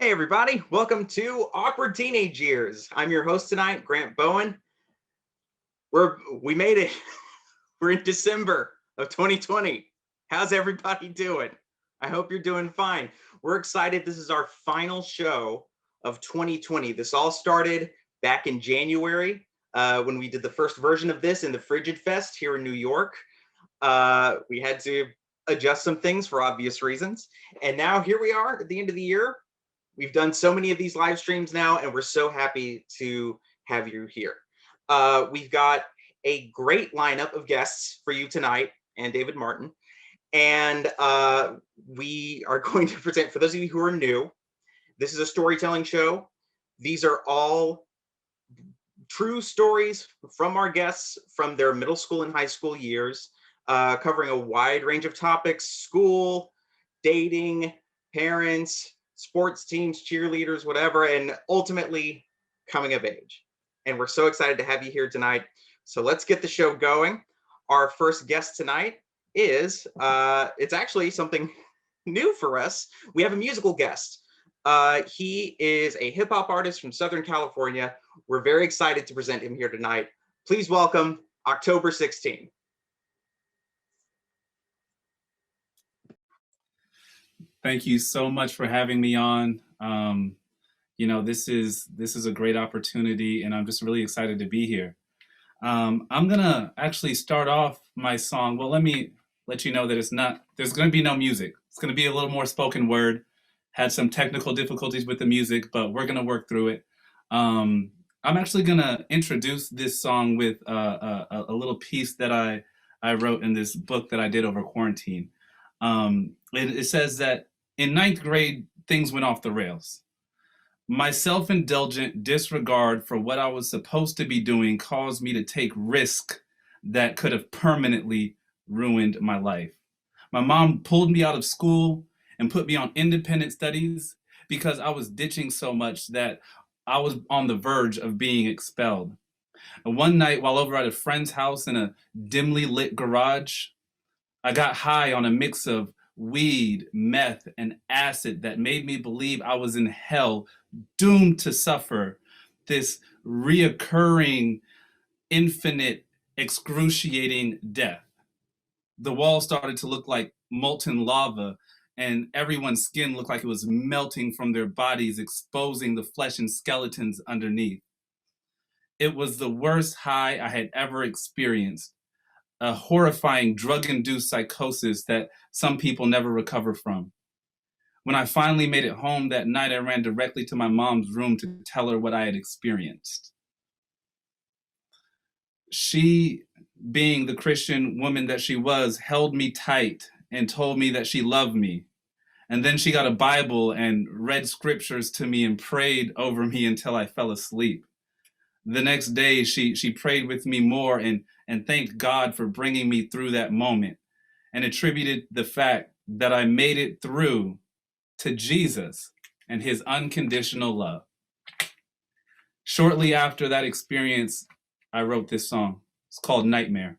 Hey everybody, welcome to Awkward Teenage Years. I'm your host tonight, Grant Bowen. We made it. We're in December of 2020. How's everybody doing? I hope you're doing fine. We're excited. This is our final show of 2020. This all started back in January when we did the first version of this in the Frigid Fest here in New York. We had to adjust some things for obvious reasons. And now here we are at the end of the year. We've done so many of these live streams now, and we're so happy to have you here. We've got a great lineup of guests for you tonight, and David Martin. And we are going to present, for those of you who are new, this is a storytelling show. These are all true stories from our guests from their middle school and high school years, covering a wide range of topics: school, dating, parents, sports teams, cheerleaders, whatever, and ultimately coming of age. And we're so excited to have you here tonight. So let's get the show going. Our first guest tonight is, it's actually something new for us. We have a musical guest. He is a hip hop artist from Southern California. We're very excited to present him here tonight. Please welcome October 16. Thank you so much for having me on. This is a great opportunity, and I'm just really excited to be here. I'm gonna actually start off my song. Well, let me let you know that there's gonna be no music. It's gonna be a little more spoken word. Had some technical difficulties with the music, but we're gonna work through it. I'm actually gonna introduce this song with a little piece that I wrote in this book that I did over quarantine. It says that in ninth grade, things went off the rails. My self-indulgent disregard for what I was supposed to be doing caused me to take risks that could have permanently ruined my life. My mom pulled me out of school and put me on independent studies because I was ditching so much that I was on the verge of being expelled. And one night, while over at a friend's house in a dimly lit garage, I got high on a mix of weed, meth, and acid that made me believe I was in hell, doomed to suffer this reoccurring, infinite, excruciating death. The walls started to look like molten lava, and everyone's skin looked like it was melting from their bodies, exposing the flesh and skeletons underneath. It was the worst high I had ever experienced. A horrifying drug-induced psychosis that some people never recover from. When I finally made it home that night, I ran directly to my mom's room to tell her what I had experienced. She, being the Christian woman that she was, held me tight and told me that she loved me. And then she got a Bible and read scriptures to me and prayed over me until I fell asleep. The next day, she prayed with me more and thanked God for bringing me through that moment and attributed the fact that I made it through to Jesus and his unconditional love. Shortly after that experience, I wrote this song. It's called Nightmare.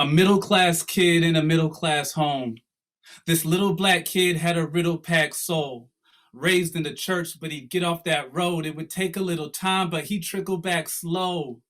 A middle-class kid in a middle-class home. This little black kid had a riddle-packed soul. Raised in the church, but he'd get off that road. It would take a little time, but he'd trickle back slow.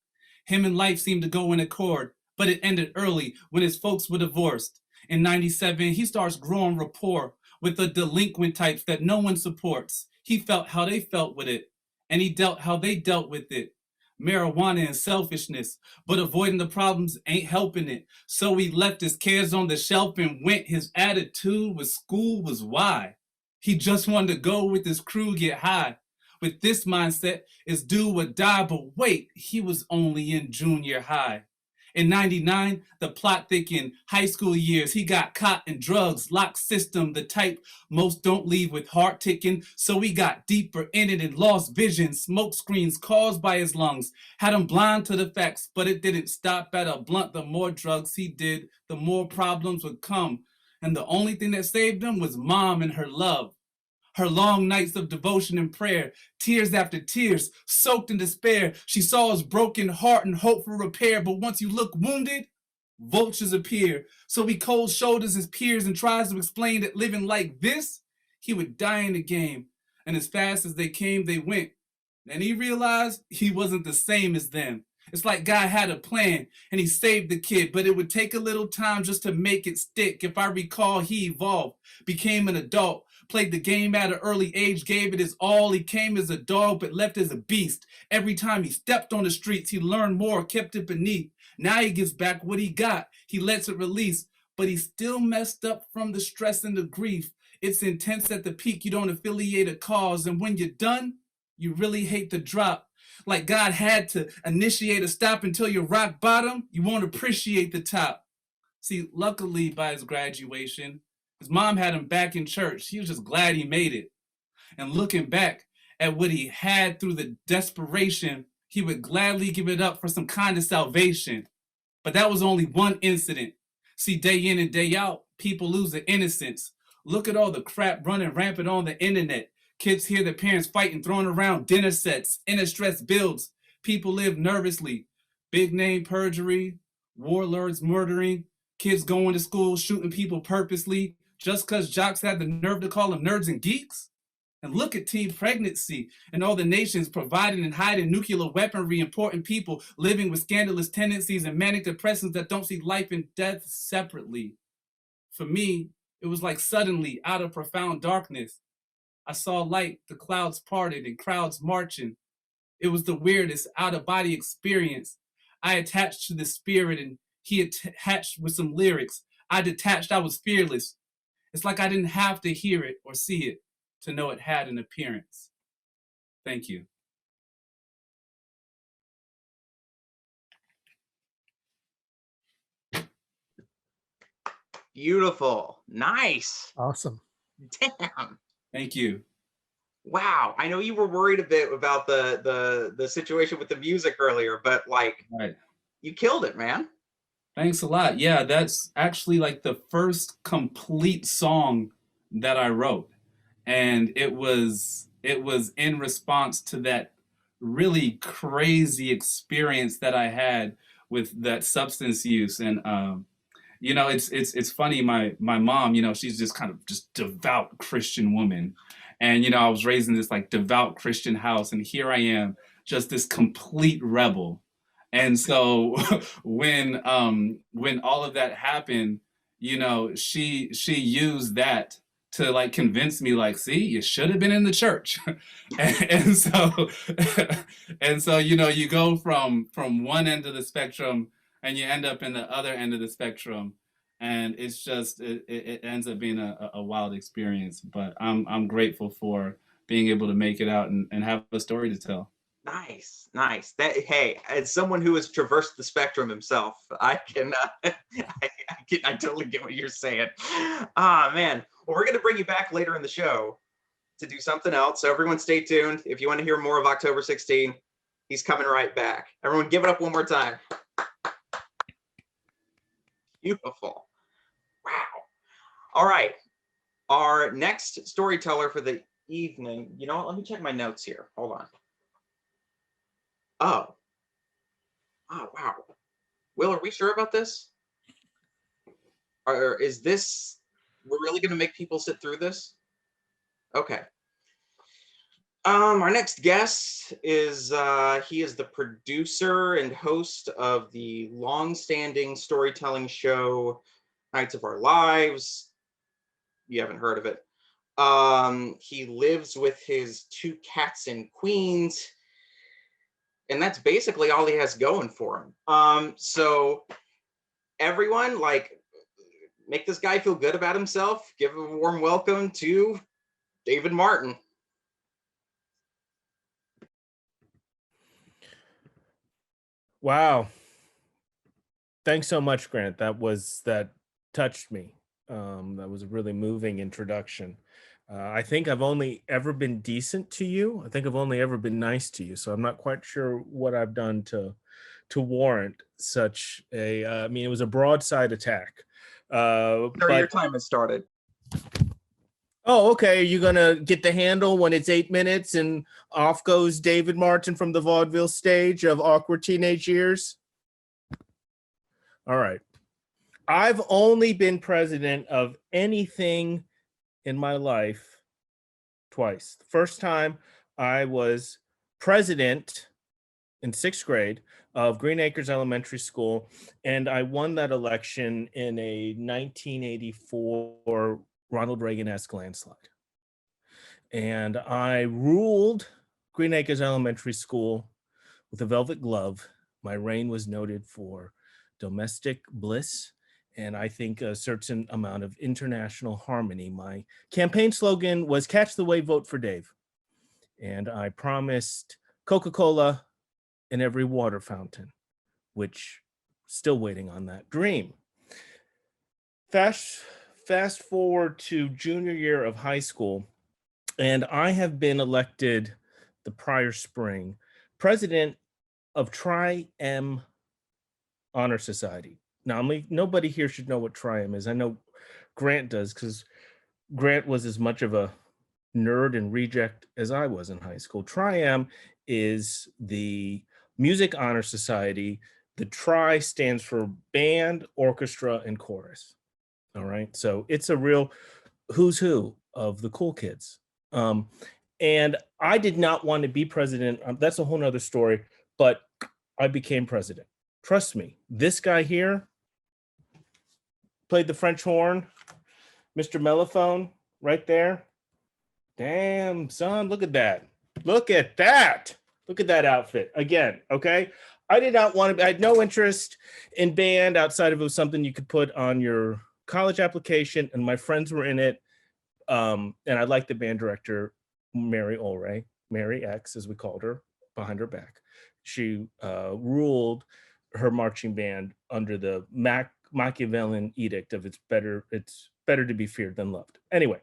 Him and life seemed to go in accord, but it ended early when his folks were divorced. In 97, he starts growing rapport with the delinquent types that no one supports. He felt how they felt with it, and he dealt how they dealt with it. Marijuana and selfishness, but avoiding the problems ain't helping it. So he left his cares on the shelf and went. His attitude with school was why. He just wanted to go with his crew, get high. With this mindset, it's do or die, but wait, he was only in junior high. In 99, the plot thickened. High school years, he got caught in drugs, locked system, the type most don't leave with heart ticking. So he got deeper in it and lost vision. Smoke screens caused by his lungs had him blind to the facts, but it didn't stop at a blunt. The more drugs he did, the more problems would come. And the only thing that saved him was mom and her love. Her long nights of devotion and prayer, tears after tears, soaked in despair. She saw his broken heart and hope for repair. But once you look wounded, vultures appear. So he cold shoulders his peers and tries to explain that living like this He would die in the game, and as fast as they came, they went. And he realized he wasn't the same as them. It's like God had a plan and he saved the kid, but it would take a little time just to make it stick. If I recall, he evolved, became an adult, played the game at an early age, gave it his all. He came as a dog, but left as a beast. Every time he stepped on the streets, he learned more, kept it beneath. Now he gives back what he got. He lets it release, but he's still messed up from the stress and the grief. It's intense at the peak. You don't affiliate a cause. And when you're done, you really hate the drop. Like God had to initiate a stop until you're rock bottom. You won't appreciate the top. See, luckily by his graduation, his mom had him back in church. He was just glad he made it. And looking back at what he had through the desperation, he would gladly give it up for some kind of salvation. But that was only one incident. See, day in and day out, people lose their innocence. Look at all the crap running rampant on the internet. Kids hear their parents fighting, throwing around dinner sets. Inner stress builds. People live nervously. Big name perjury, warlords murdering, kids going to school, shooting people purposely, just because jocks had the nerve to call them nerds and geeks? And look at teen pregnancy and all the nations providing and hiding nuclear weaponry, important people living with scandalous tendencies and manic depressants that don't see life and death separately. For me, it was like suddenly, out of profound darkness, I saw light, the clouds parted and crowds marching. It was the weirdest out-of-body experience. I attached to the spirit and he attached with some lyrics. I detached, I was fearless. It's like I didn't have to hear it or see it to know it had an appearance. Thank you. Beautiful. Nice. Awesome. Damn. Thank you. Wow. I know you were worried a bit about the situation with the music earlier, but like, Right. you killed it, man. Thanks a lot. Yeah, that's actually like the first complete song that I wrote. And it was in response to that really crazy experience that I had with that substance use. And you know, it's funny, my mom, you know, she's just kind of just devout Christian woman. And you know, I was raised in this like devout Christian house, and here I am, just this complete rebel. And so when all of that happened, you know, she used that to like convince me, like, see, you should have been in the church. and so and so, you know, you go from one end of the spectrum and you end up in the other end of the spectrum. And it's just it ends up being a wild experience. But I'm grateful for being able to make it out and have a story to tell. Nice, nice. That, hey, as someone who has traversed the spectrum himself, I can, I totally get what you're saying. Ah, man. Well, we're going to bring you back later in the show to do something else. So everyone stay tuned. If you want to hear more of October 16, he's coming right back. Everyone give it up one more time. Beautiful. Wow. All right. Our next storyteller for the evening. You know what? Let me check my notes here. Hold on. Oh. Oh, wow. Will, are we sure about this? Or is this, we're really going to make people sit through this? Okay. Our next guest is, he is the producer and host of the long-standing storytelling show, Nights of Our Lives. You haven't heard of it. He lives with his 2 cats in Queens. And that's basically all he has going for him. So everyone, like, make this guy feel good about himself. Give a warm welcome to David Martin. Wow. Thanks so much, Grant. That touched me. That was a really moving introduction. I think I've only ever been decent to you. I think I've only ever been nice to you. So I'm not quite sure what I've done to warrant such a, I mean, it was a broadside attack. Sure, your time has started. Oh, okay. Are you going to get the handle when it's 8 minutes and off goes David Martin from the vaudeville stage of Awkward Teenage Years? All right. I've only been president of anything in my life twice. The first time I was president in 6th grade of Green Acres Elementary School, and I won that election in a 1984 Ronald Reagan-esque landslide. And I ruled Green Acres Elementary School with a velvet glove. My reign was noted for domestic bliss, and I think a certain amount of international harmony. My campaign slogan was "Catch the Wave, Vote for Dave." And I promised Coca-Cola in every water fountain, which still waiting on that dream. Fast forward to junior year of high school, and I have been elected the prior spring president of Tri-M Honor Society. Now, nobody here should know what Tri-M is. I know Grant does, because Grant was as much of a nerd and reject as I was in high school. Tri-M is the Music Honor Society. The Tri stands for band, orchestra, and chorus. All right. So it's a real who's who of the cool kids. And I did not want to be president. That's a whole nother story, but I became president. Trust me, this guy here played the French horn, Mr. Mellophone right there. Damn, son, look at that. Look at that. Look at that outfit again. Okay. I did not want to, I had no interest in band outside of it was something you could put on your college application, and my friends were in it. And I liked the band director, Mary Olray, Mary X, as we called her, behind her back. She ruled her marching band under the Machiavellian edict of it's better to be feared than loved. Anyway,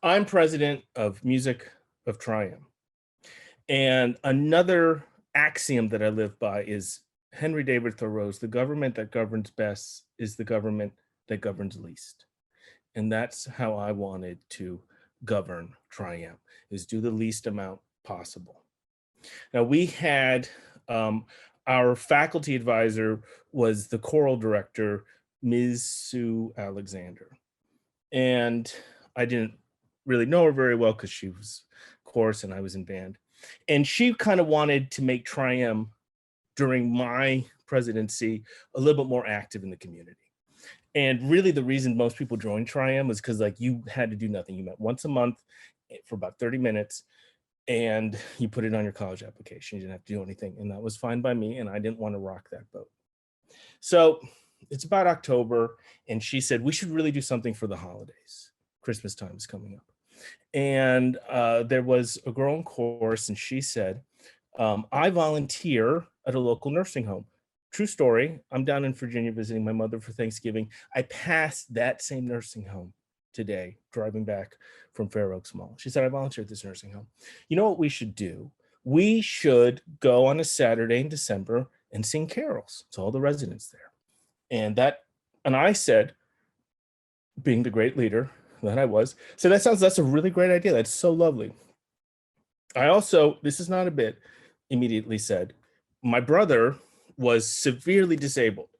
I'm president of Music of Tri-M. And another axiom that I live by is Henry David Thoreau's, the government that governs best is the government that governs least. And that's how I wanted to govern Tri-M, is do the least amount possible. Now, we had our faculty advisor was the choral director, Ms. Sue Alexander. And I didn't really know her very well because she was chorus and I was in band. And she kind of wanted to make Tri-M during my presidency a little bit more active in the community. And really the reason most people joined Tri-M was because like you had to do nothing. You met once a month for about 30 minutes and you put it on your college application. You didn't have to do anything. And that was fine by me. And I didn't want to rock that boat. So it's about October. And she said, we should really do something for the holidays. Christmas time is coming up. And there was a girl in chorus and she said, I volunteer at a local nursing home. True story. I'm down in Virginia visiting my mother for Thanksgiving. I passed that same nursing home today, driving back from Fair Oaks Mall. She said, I volunteer at this nursing home. You know what we should do? We should go on a Saturday in December and sing carols to all the residents there. And I said, being the great leader that I was, so that's a really great idea. That's so lovely. I also, this is not a bit, immediately said, my brother was severely disabled,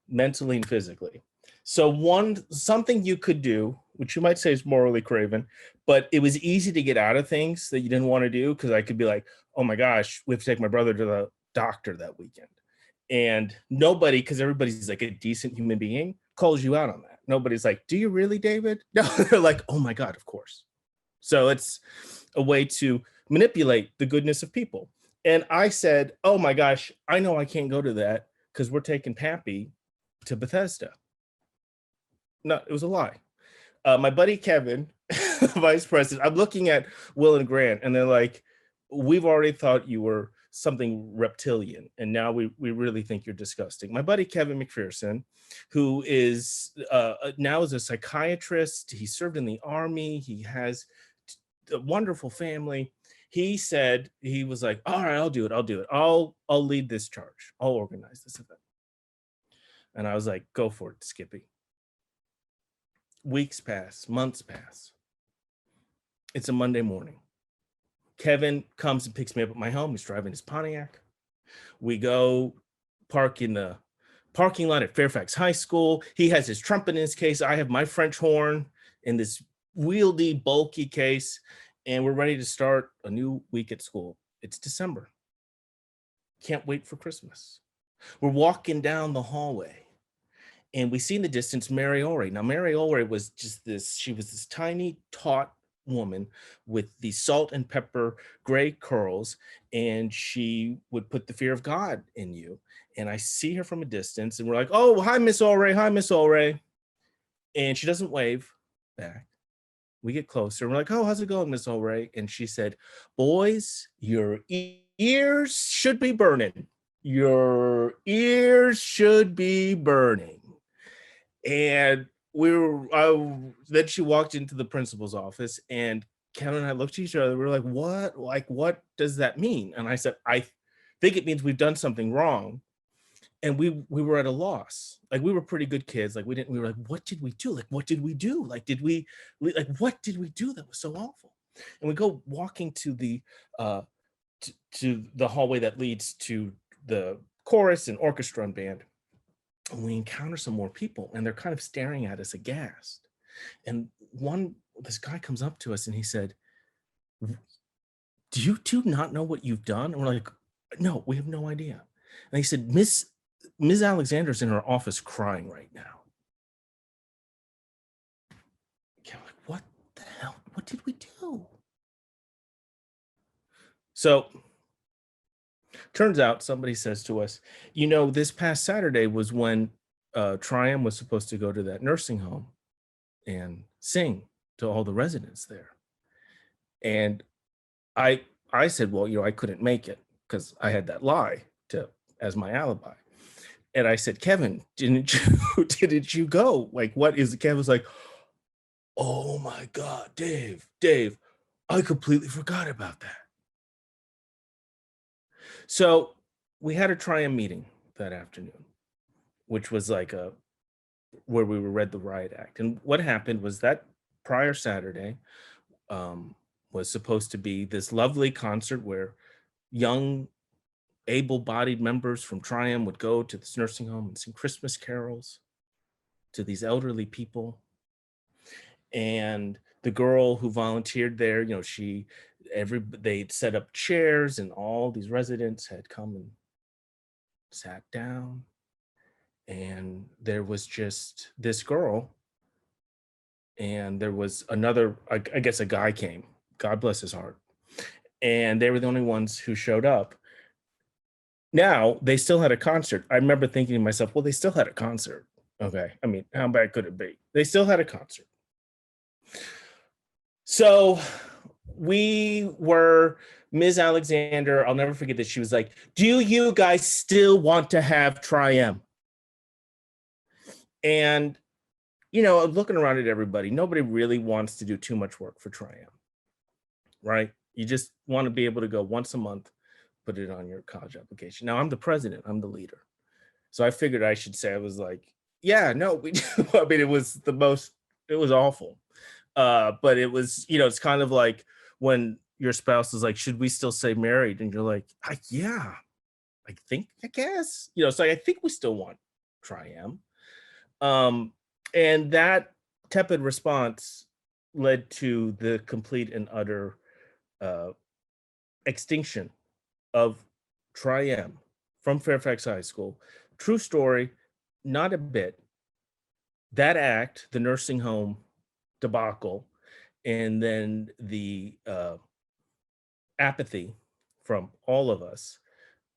mentally and physically. So something you could do, which you might say is morally craven, but it was easy to get out of things that you didn't want to do, because I could be like, oh my gosh, we have to take my brother to the doctor that weekend. And nobody, because everybody's like a decent human being, calls you out on that. Nobody's like, do you really, David? No, they're like, oh my God, of course. So it's a way to manipulate the goodness of people. And I said, oh my gosh, I know I can't go to that because we're taking Pappy to Bethesda. No, it was a lie. My buddy Kevin, the vice president, I'm looking at Will and Grant and they're like, we've already thought you were something reptilian and now we really think you're disgusting. My buddy Kevin McPherson, who is now is a psychiatrist, he served in the Army, he has a wonderful family. He said, he was like, all right, I'll do it. I'll lead this charge. I'll organize this event. And I was like, go for it, Skippy. Weeks pass, months pass. It's a Monday morning. Kevin comes and picks me up at my home. He's driving his Pontiac. We go park in the parking lot at Fairfax High School. He has his trumpet in his case. I have my French horn in this wieldy, bulky case, and we're ready to start a new week at school. It's December. Can't wait for Christmas. We're walking down the hallway, and we see in the distance Mary Ori. Now, Mary Ori was she was this tiny, taut woman with the salt and pepper gray curls, and she would put the fear of God in you. And I see her from a distance, and we're like, oh, hi, Miss Ori. Hi, Miss Ori. And she doesn't wave back. We get closer. We're like, oh, how's it going, Miss Ori? And she said, boys, your ears should be burning. Your ears should be burning. And then she walked into the principal's office, and Kevin and I looked at each other. We were like, what? Like, what does that mean? And I said, I think it means we've done something wrong. And we were at a loss. Like, we were pretty good kids. Like, we were like, what did we do? Like, what did we do? Like, what did we do that was so awful? And we go walking to the hallway that leads to the chorus and orchestra and band. And we encounter some more people, and they're kind of staring at us aghast. And this guy comes up to us and he said, do you two not know what you've done? And we're like, no, we have no idea. And he said, Miss Alexander's in her office crying right now. Okay, I'm like, what the hell? What did we do? So turns out somebody says to us, this past Saturday was when Triumph was supposed to go to that nursing home and sing to all the residents there. And I said, well, I couldn't make it because I had that lie as my alibi. And I said, Kevin, didn't you go? Like, what is it? Kevin was like, oh my God, Dave, I completely forgot about that. So we had a Triumph meeting that afternoon, which was like where we read the riot act. And what happened was that prior Saturday was supposed to be this lovely concert where young, able-bodied members from Triumph would go to this nursing home and sing Christmas carols to these elderly people. And the girl who volunteered there, they'd set up chairs, and all these residents had come and sat down. And there was just this girl, and there was another, I guess a guy came, God bless his heart. And they were the only ones who showed up. Now, they still had a concert. I remember thinking to myself, well, they still had a concert. Okay. I mean, how bad could it be? They still had a concert. So Ms. Alexander, I'll never forget this. She was like, do you guys still want to have Triumph? And, looking around at everybody, nobody really wants to do too much work for Triumph, right? You just want to be able to go once a month, put it on your college application. Now, I'm the president, I'm the leader. So I figured I should say, I was like, yeah, no, we do. I mean, it was awful. But it was, it's kind of like when your spouse is like, should we still say married? And you're like, yeah, I guess, so I think we still want Triumph. And that tepid response led to the complete and utter extinction of Triumph from Fairfax High School. True story, not a bit. That act, the nursing home debacle, and then the apathy from all of us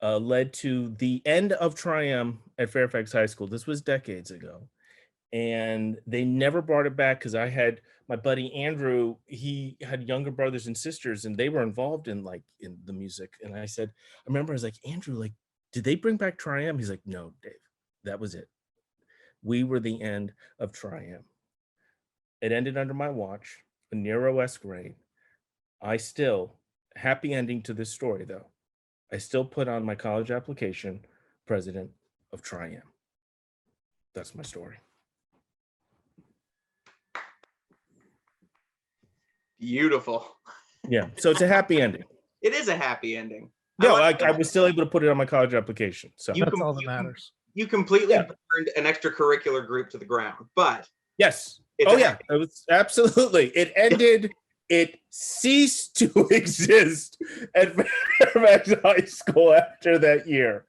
led to the end of Triumph at Fairfax High School. This was decades ago. And they never brought it back because I had my buddy Andrew, he had younger brothers and sisters, and they were involved in the music. And I remember I was like, Andrew, did they bring back Triumph? He's like, no, Dave, that was it. We were the end of Triumph. It ended under my watch, a Nero-esque reign. Happy ending to this story though, I still put on my college application, president of Triumph. That's my story. Beautiful. Yeah, so it's a happy ending. It is a happy ending. No, I was still able to put it on my college application. So that's all that matters. You completely burned an extracurricular group to the ground, but yes, It's Oh a- yeah, it was absolutely. It ended. It ceased to exist at Fairfax High School after that year.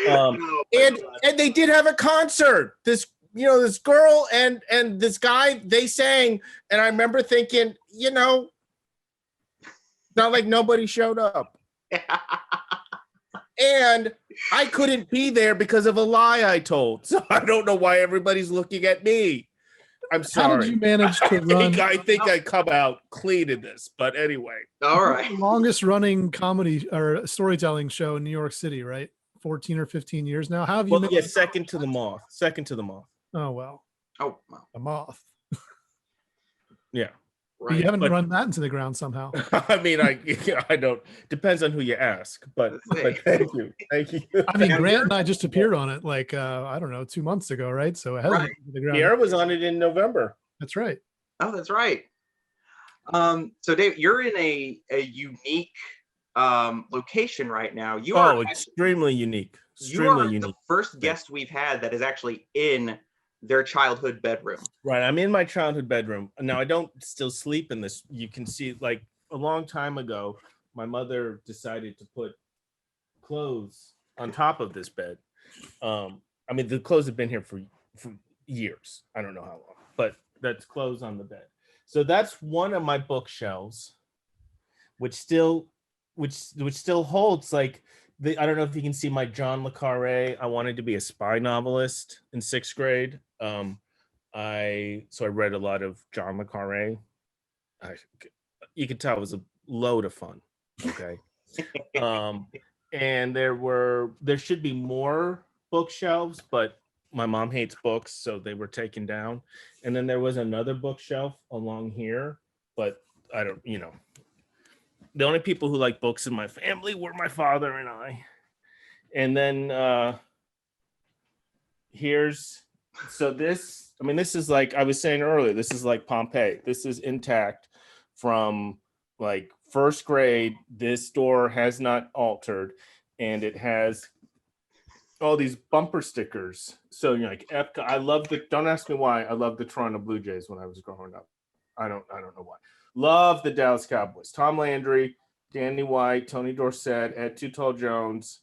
Oh my And God. they did have a concert. This girl and this guy, they sang, and I remember thinking, not like nobody showed up. And I couldn't be there because of a lie I told. So I don't know why everybody's looking at me. I'm sorry. How did you manage to run I think I come out clean in this, but anyway. All the right. longest running comedy or storytelling show in New York City, right? 14 or 15 years now. How have you Well, managed? yeah, second to the moth. Oh, well, Oh, well, a moth. Yeah. But you right. haven't But- run that into the ground somehow. I mean, I don't. Depends on who you ask, but Let's see. thank you. I mean, Now, Grant and I just appeared on it like, I don't know, 2 months ago, right? So it hasn't Right. hit the ground. Piera was on it in November. That's right. Oh, that's right. So Dave, you're in a unique location right now. You are Extremely unique. you are Extremely the unique. first guest we've had that is actually in their childhood bedroom. Right. I'm in my childhood bedroom. Now I don't still sleep in this. You can see, like, a long time ago, my mother decided to put clothes on top of this bed. I mean, the clothes have been here for years. I don't know how long, but that's clothes on the bed. So that's one of my bookshelves, which still holds, like, I don't know if you can see my John le Carré. I wanted to be a spy novelist in 6th grade. I read a lot of John le Carré. You could tell it was a load of fun. Okay. And there should be more bookshelves, but my mom hates books, so they were taken down. And then there was another bookshelf along here, but I don't, the only people who like books in my family were my father and I. And then this is, like I was saying earlier, this is like Pompeii. This is intact from, like, 1st grade. This door has not altered, and it has all these bumper stickers. So like Epcot. Don't ask me why I love the Toronto Blue Jays when I was growing up. I don't know why. Love the Dallas Cowboys. Tom Landry, Danny White, Tony Dorsett, Ed Too Tall Jones,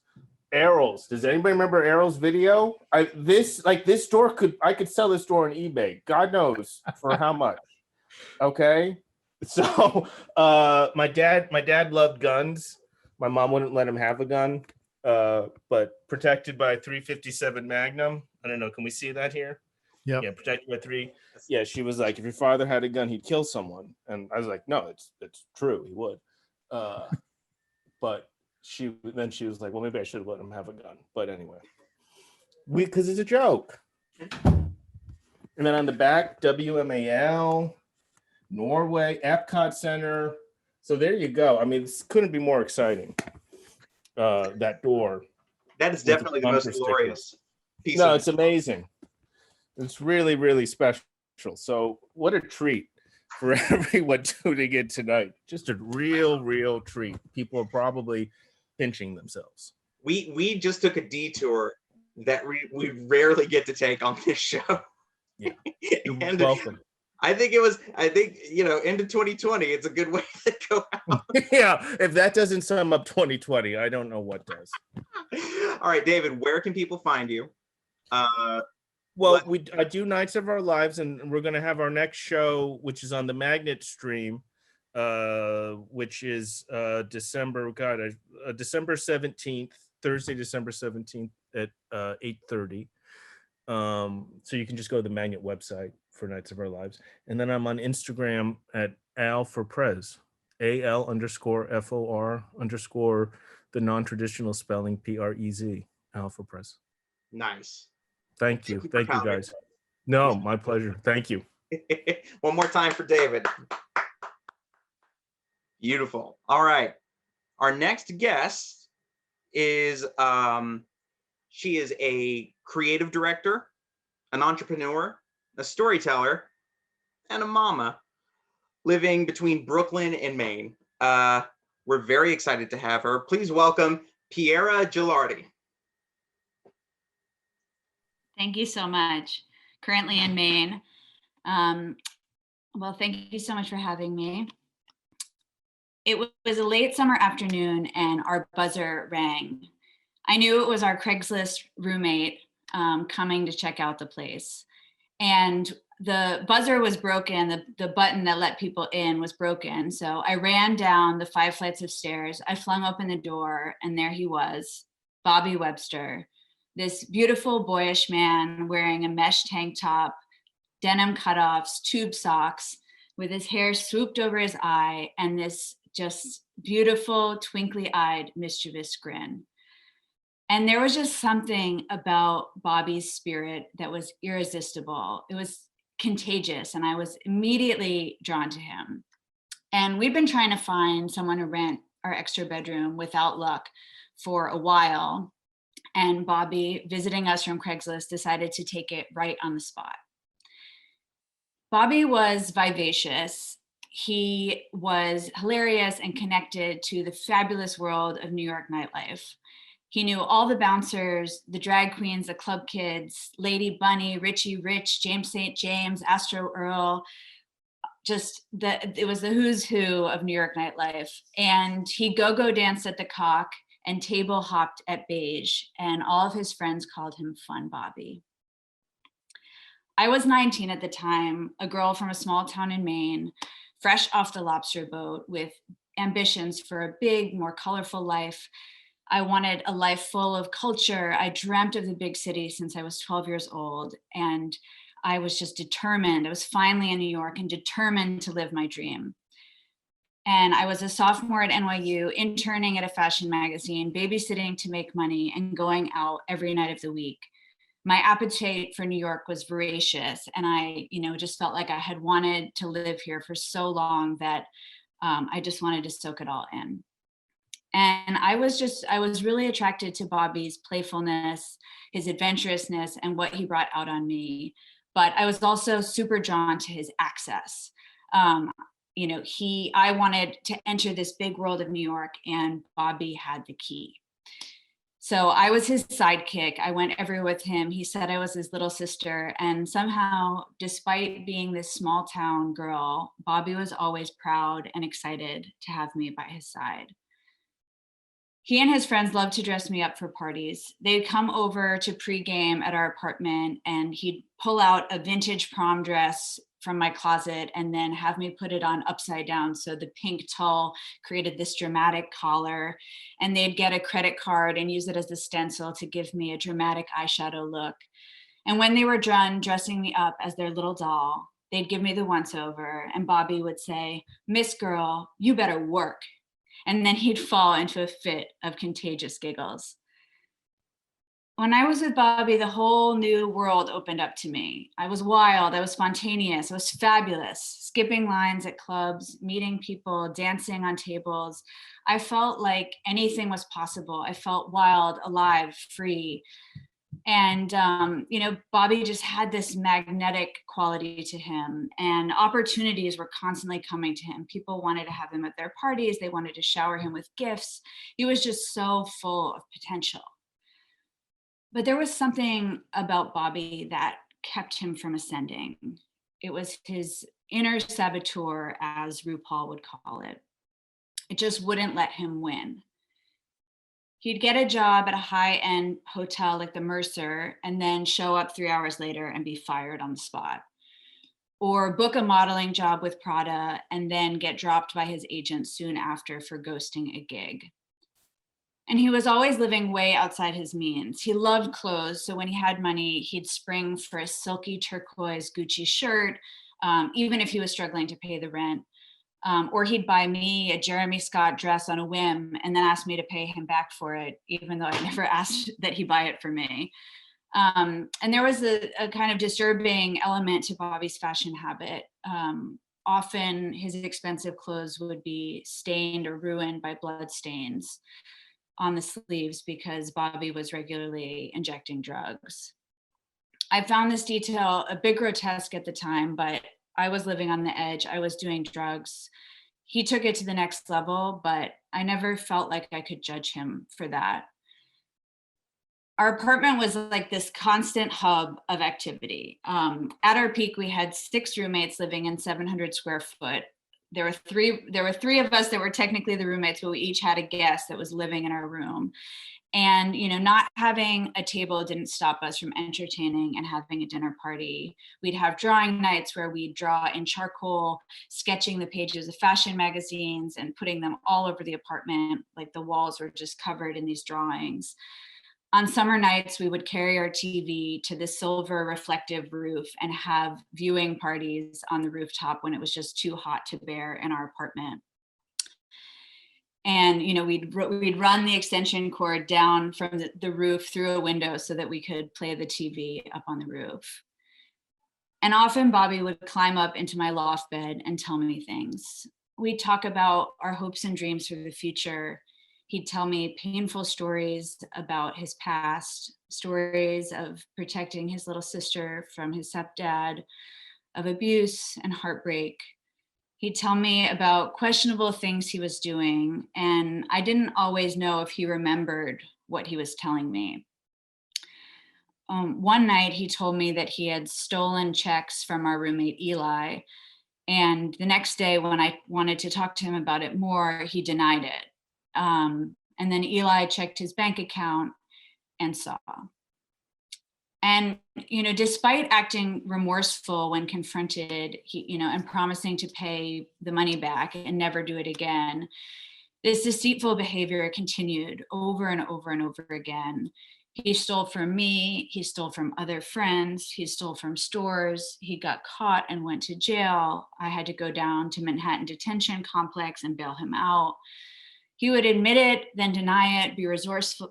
Errol's. Does anybody remember Errol's video? This door I could sell this door on eBay. God knows for how much. Okay. So my dad loved guns. My mom wouldn't let him have a gun. But protected by 357 Magnum. I don't know. Can we see that here? Yep. Yeah, protected by 3. Yeah, she was like, if your father had a gun, he'd kill someone. And I was like, no, it's true, he would. But she was like, well, maybe I should have let him have a gun. But anyway, because it's a joke. And then on the back, WMAL, Norway, Epcot Center. So there you go. I mean, this couldn't be more exciting. That door. That is definitely the most glorious piece. No, it's amazing. It's really, really special. So what a treat for everyone tuning in tonight. Just a real treat. People are probably pinching themselves. We just took a detour that we rarely get to take on this show. Yeah. And Welcome. I think into 2020, it's a good way to go out. Yeah, if that doesn't sum up 2020, I don't know what does. All right, David, where can people find you? Well, I do Nights of Our Lives, and we're going to have our next show, which is on the Magnet stream, which is December 17th, Thursday, December 17th at 8:30. So you can just go to the Magnet website for Nights of Our Lives. And then I'm on Instagram at Al for Prez, AL_FOR_ the non-traditional spelling PREZ, Al for Prez. Nice. Thank you. Thank you for Thank you, coming. guys. No, my pleasure. Thank you. One more time for David. Beautiful. All right. Our next guest is she is a creative director, an entrepreneur, a storyteller, and a mama living between Brooklyn and Maine. We're very excited to have her. Please welcome Piera Gelardi. Thank you so much. Currently in Maine. Um, well, thank you so much for having me. It was a late summer afternoon and our buzzer rang. I knew it was our Craigslist roommate coming to check out the place. And the buzzer was broken. The button that let people in was broken. So I ran down the 5 flights of stairs. I flung open the door, and there he was, Bobby Webster, this beautiful boyish man wearing a mesh tank top, denim cutoffs, tube socks, with his hair swooped over his eye, and this just beautiful, twinkly-eyed, mischievous grin. And there was just something about Bobby's spirit that was irresistible. It was contagious, and I was immediately drawn to him. And we've been trying to find someone to rent our extra bedroom without luck for a while. And Bobby, visiting us from Craigslist, decided to take it right on the spot. Bobby was vivacious. He was hilarious and connected to the fabulous world of New York nightlife. He knew all the bouncers, the drag queens, the club kids, Lady Bunny, Richie Rich, James St. James, Astro Earl, it was the who's who of New York nightlife. And he go-go danced at the Cock and table hopped at Beige, and all of his friends called him Fun Bobby. I was 19 at the time, a girl from a small town in Maine, fresh off the lobster boat with ambitions for a big, more colorful life. I wanted a life full of culture. I dreamt of the big city since I was 12 years old, and I was just determined. I was finally in New York and determined to live my dream. And I was a sophomore at NYU, interning at a fashion magazine, babysitting to make money, and going out every night of the week. My appetite for New York was voracious, and I, just felt like I had wanted to live here for so long that I just wanted to soak it all in. And I was really attracted to Bobby's playfulness, his adventurousness, and what he brought out on me. But I was also super drawn to his access. I wanted to enter this big world of New York, and Bobby had the key. So I was his sidekick. I went everywhere with him. He said I was his little sister. And somehow, despite being this small town girl, Bobby was always proud and excited to have me by his side. He and his friends loved to dress me up for parties. They'd come over to pregame at our apartment, and he'd pull out a vintage prom dress from my closet and then have me put it on upside down so the pink tulle created this dramatic collar. And they'd get a credit card and use it as a stencil to give me a dramatic eyeshadow look. And when they were done dressing me up as their little doll, they'd give me the once-over, and Bobby would say, "Miss Girl, you better work." And then he'd fall into a fit of contagious giggles. When I was with Bobby, the whole new world opened up to me. I was wild, I was spontaneous, I was fabulous, skipping lines at clubs, meeting people, dancing on tables. I felt like anything was possible. I felt wild, alive, free. And, Bobby just had this magnetic quality to him, and opportunities were constantly coming to him. People wanted to have him at their parties. They wanted to shower him with gifts. He was just so full of potential. But there was something about Bobby that kept him from ascending. It was his inner saboteur, as RuPaul would call it. It just wouldn't let him win. He'd get a job at a high-end hotel like the Mercer and then show up 3 hours later and be fired on the spot. Or book a modeling job with Prada and then get dropped by his agent soon after for ghosting a gig. And he was always living way outside his means. He loved clothes, so when he had money, he'd spring for a silky turquoise Gucci shirt, even if he was struggling to pay the rent. Or he'd buy me a Jeremy Scott dress on a whim and then ask me to pay him back for it, even though I never asked that he buy it for me. And there was a kind of disturbing element to Bobby's fashion habit. Often his expensive clothes would be stained or ruined by blood stains on the sleeves because Bobby was regularly injecting drugs. I found this detail a bit grotesque at the time, but I was living on the edge. I was doing drugs. He took it to the next level, but I never felt like I could judge him for that. our apartment was like this constant hub of activity. At our peak, we had 6 roommates living in 700 square foot. There were three of us that were technically the roommates, but we each had a guest that was living in our room. And, not having a table didn't stop us from entertaining and having a dinner party. We'd have drawing nights where we'd draw in charcoal, sketching the pages of fashion magazines and putting them all over the apartment. Like the walls were just covered in these drawings. On summer nights, we would carry our TV to the silver reflective roof and have viewing parties on the rooftop when it was just too hot to bear in our apartment. And we'd run the extension cord down from the roof through a window so that we could play the TV up on the roof. And often Bobby would climb up into my loft bed and tell me things. We'd talk about our hopes and dreams for the future. He'd tell me painful stories about his past, stories of protecting his little sister from his stepdad, of abuse and heartbreak. He'd tell me about questionable things he was doing, and I didn't always know if he remembered what he was telling me. One night, he told me that he had stolen checks from our roommate, Eli, and the next day when I wanted to talk to him about it more, he denied it. And then Eli checked his bank account and saw. And, despite acting remorseful when confronted, and promising to pay the money back and never do it again, this deceitful behavior continued over and over and over again. He stole from me, he stole from other friends, he stole from stores, he got caught and went to jail. I had to go down to Manhattan Detention Complex and bail him out. He would admit it, then deny it, be remorseful,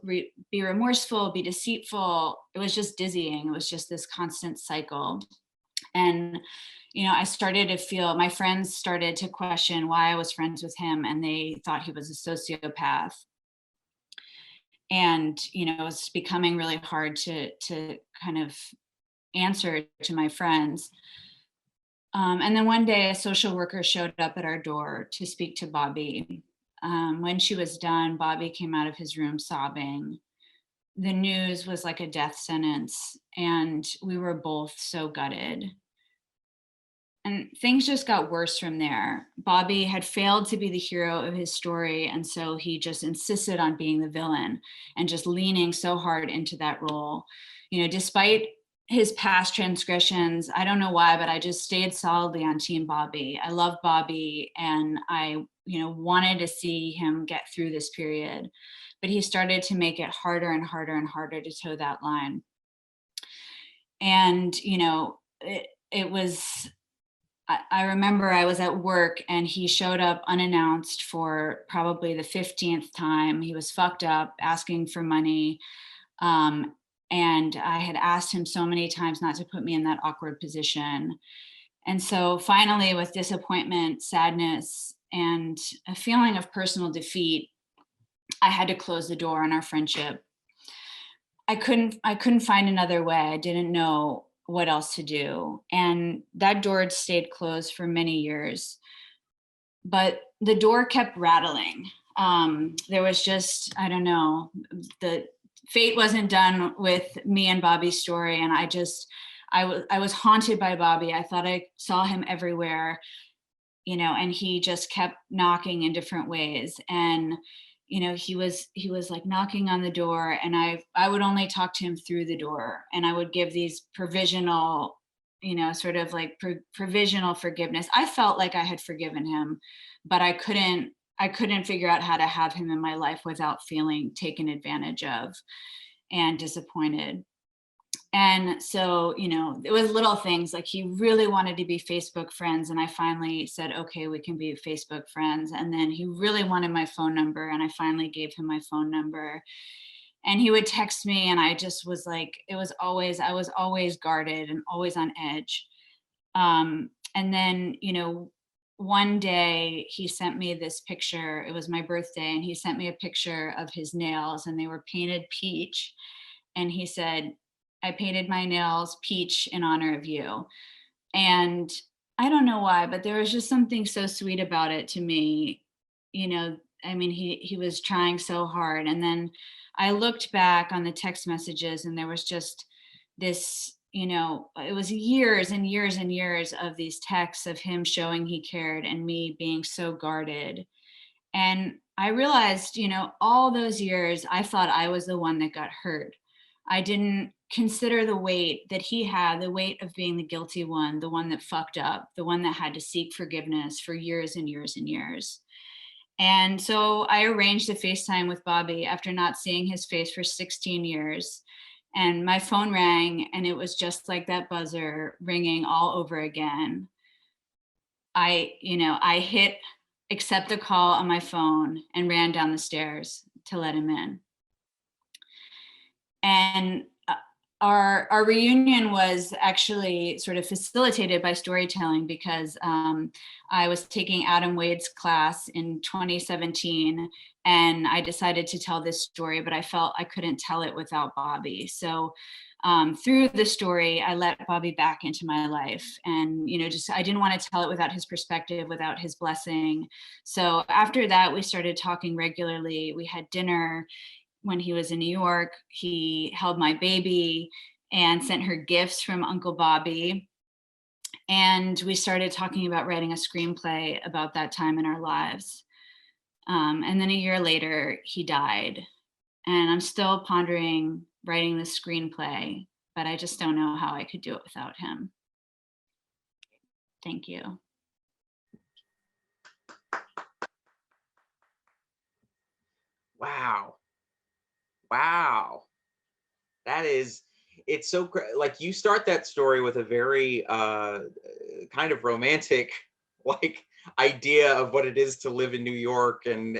be deceitful. It was just dizzying. It was just this constant cycle. And, I started to feel, my friends started to question why I was friends with him, and they thought he was a sociopath. And, it was becoming really hard to kind of answer to my friends. And then one day a social worker showed up at our door to speak to Bobby. When she was done, Bobby came out of his room sobbing. The news was like a death sentence, and we were both so gutted. And things just got worse from there. Bobby had failed to be the hero of his story, and so he just insisted on being the villain and just leaning so hard into that role. Despite his past transgressions, I don't know why, but I just stayed solidly on Team Bobby. I love Bobby, and I wanted to see him get through this period, but he started to make it harder and harder and harder to toe that line. And, it was, I remember I was at work and he showed up unannounced for probably the 15th time. He was fucked up, asking for money. And I had asked him so many times not to put me in that awkward position. And so finally, with disappointment, sadness, and a feeling of personal defeat, I had to close the door on our friendship. I couldn't find another way. I didn't know what else to do. And that door had stayed closed for many years. But the door kept rattling. There was just, I don't know, the fate wasn't done with me and Bobby's story. And I was haunted by Bobby. I thought I saw him everywhere. And he just kept knocking in different ways. And, he was like knocking on the door, and I would only talk to him through the door, and I would give these provisional, sort of like provisional forgiveness. I felt like I had forgiven him, but I couldn't figure out how to have him in my life without feeling taken advantage of and disappointed. And so, it was little things like he really wanted to be Facebook friends. And I finally said, okay, we can be Facebook friends. And then he really wanted my phone number. And I finally gave him my phone number. And he would text me. And I just was like, I was always guarded and always on edge. And then, one day he sent me this picture. It was my birthday. And he sent me a picture of his nails, and they were painted peach. And he said, I painted my nails peach in honor of you. And I don't know why, but there was just something so sweet about it to me. I mean, he was trying so hard. And then I looked back on the text messages, and there was just this, it was years and years and years of these texts of him showing he cared and me being so guarded. And I realized, all those years, I thought I was the one that got hurt. I didn't consider the weight that he had, the weight of being the guilty one, the one that fucked up, the one that had to seek forgiveness for years and years and years. And so I arranged a FaceTime with Bobby after not seeing his face for 16 years. And my phone rang, and it was just like that buzzer ringing all over again. I hit accept the call on my phone and ran down the stairs to let him in. And our reunion was actually sort of facilitated by storytelling, because I was taking Adam Wade's class in 2017, and I decided to tell this story, but I felt I couldn't tell it without Bobby. So through the story, I let Bobby back into my life, and I didn't want to tell it without his perspective, without his blessing. So after that, we started talking regularly. We had dinner. When he was in New York, he held my baby and sent her gifts from Uncle Bobby. And we started talking about writing a screenplay about that time in our lives. And then a year later, he died. And I'm still pondering writing the screenplay, but I just don't know how I could do it without him. Thank you. Wow. It's so like, you start that story with a very kind of romantic like idea of what it is to live in New York and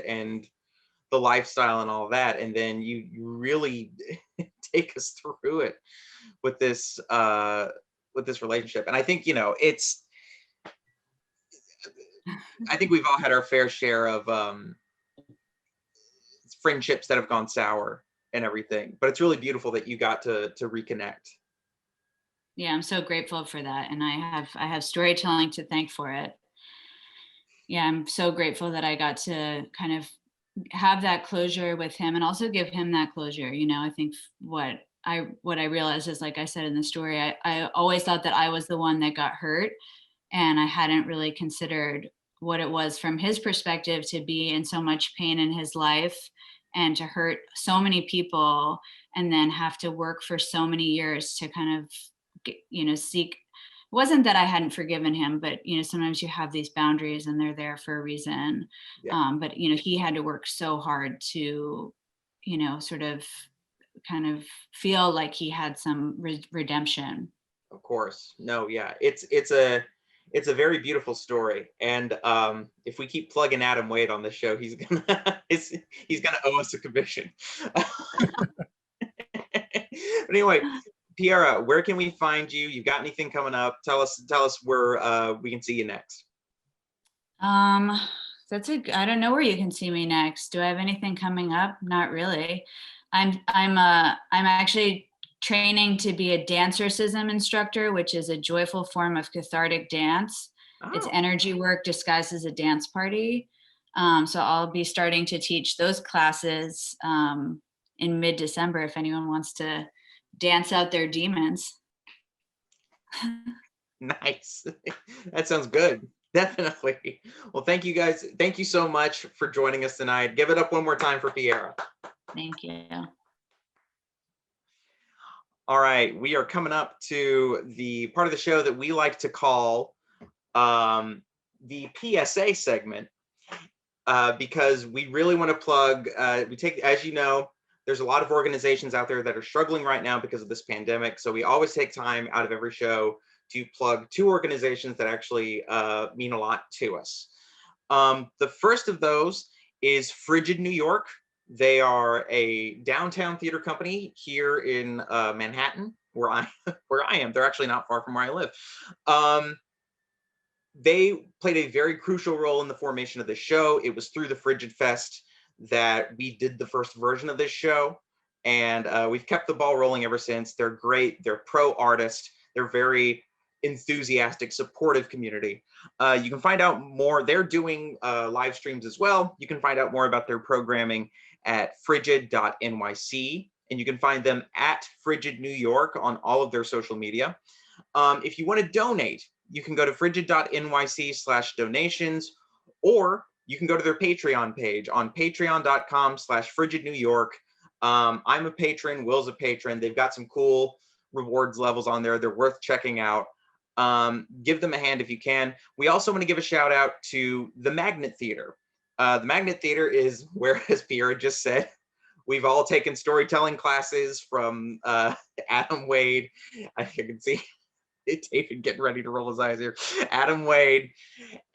the lifestyle and all that, and then you really take us through it with this relationship. And I think I think we've all had our fair share of friendships that have gone sour and everything, but it's really beautiful that you got to reconnect. Yeah, I'm so grateful for that, and I have storytelling to thank for it. Yeah, I'm so grateful that I got to kind of have that closure with him, and also give him that closure. I think what I realized is, like I said in the story, I always thought that I was the one that got hurt, and I hadn't really considered what it was from his perspective to be in so much pain in his life and to hurt so many people, and then have to work for so many years to kind of seek. It wasn't that I hadn't forgiven him, but sometimes you have these boundaries and they're there for a reason. Yeah. But he had to work so hard to sort of kind of feel like he had some redemption. Of course. No, yeah. It's a very beautiful story. And if we keep plugging Adam Wade on this show, he's gonna he's gonna owe us a commission. But anyway, Piera, where can we find you? You got anything coming up? Tell us where we can see you next. I don't know where you can see me next. Do I have anything coming up? Not really. I'm actually training to be a dancercism instructor, which is a joyful form of cathartic dance. It's energy work disguised as a dance party. So I'll be starting to teach those classes in mid-December if anyone wants to dance out their demons. Nice. That sounds good. Definitely. Well, thank you guys. Thank you so much for joining us tonight. Give it up one more time for Piera. Thank you. All right, we are coming up to the part of the show that we like to call the PSA segment, because we really want to plug, as you know, there's a lot of organizations out there that are struggling right now because of this pandemic. So we always take time out of every show to plug two organizations that actually mean a lot to us. The first of those is Frigid New York. They are a downtown theater company here in Manhattan, where I am. They're actually not far from where I live. They played a very crucial role in the formation of this show. It was through the Frigid Fest that we did the first version of this show, and we've kept the ball rolling ever since. They're great. They're pro artists. They're very enthusiastic, supportive community. You can find out more. They're doing live streams as well. You can find out more about their programming at frigid.nyc, and you can find them at Frigid New York on all of their social media. If you want to donate, you can go to frigid.nyc/donations, or you can go to their Patreon page on patreon.com/frigidnewyork. I'm a patron, Will's a patron. They've got some cool rewards levels on there. They're worth checking out. Give them a hand if you can. We also want to give a shout out to the Magnet Theater. The Magnet Theater is where, as Piera just said, we've all taken storytelling classes from Adam Wade. I can see David getting ready to roll his eyes here. Adam Wade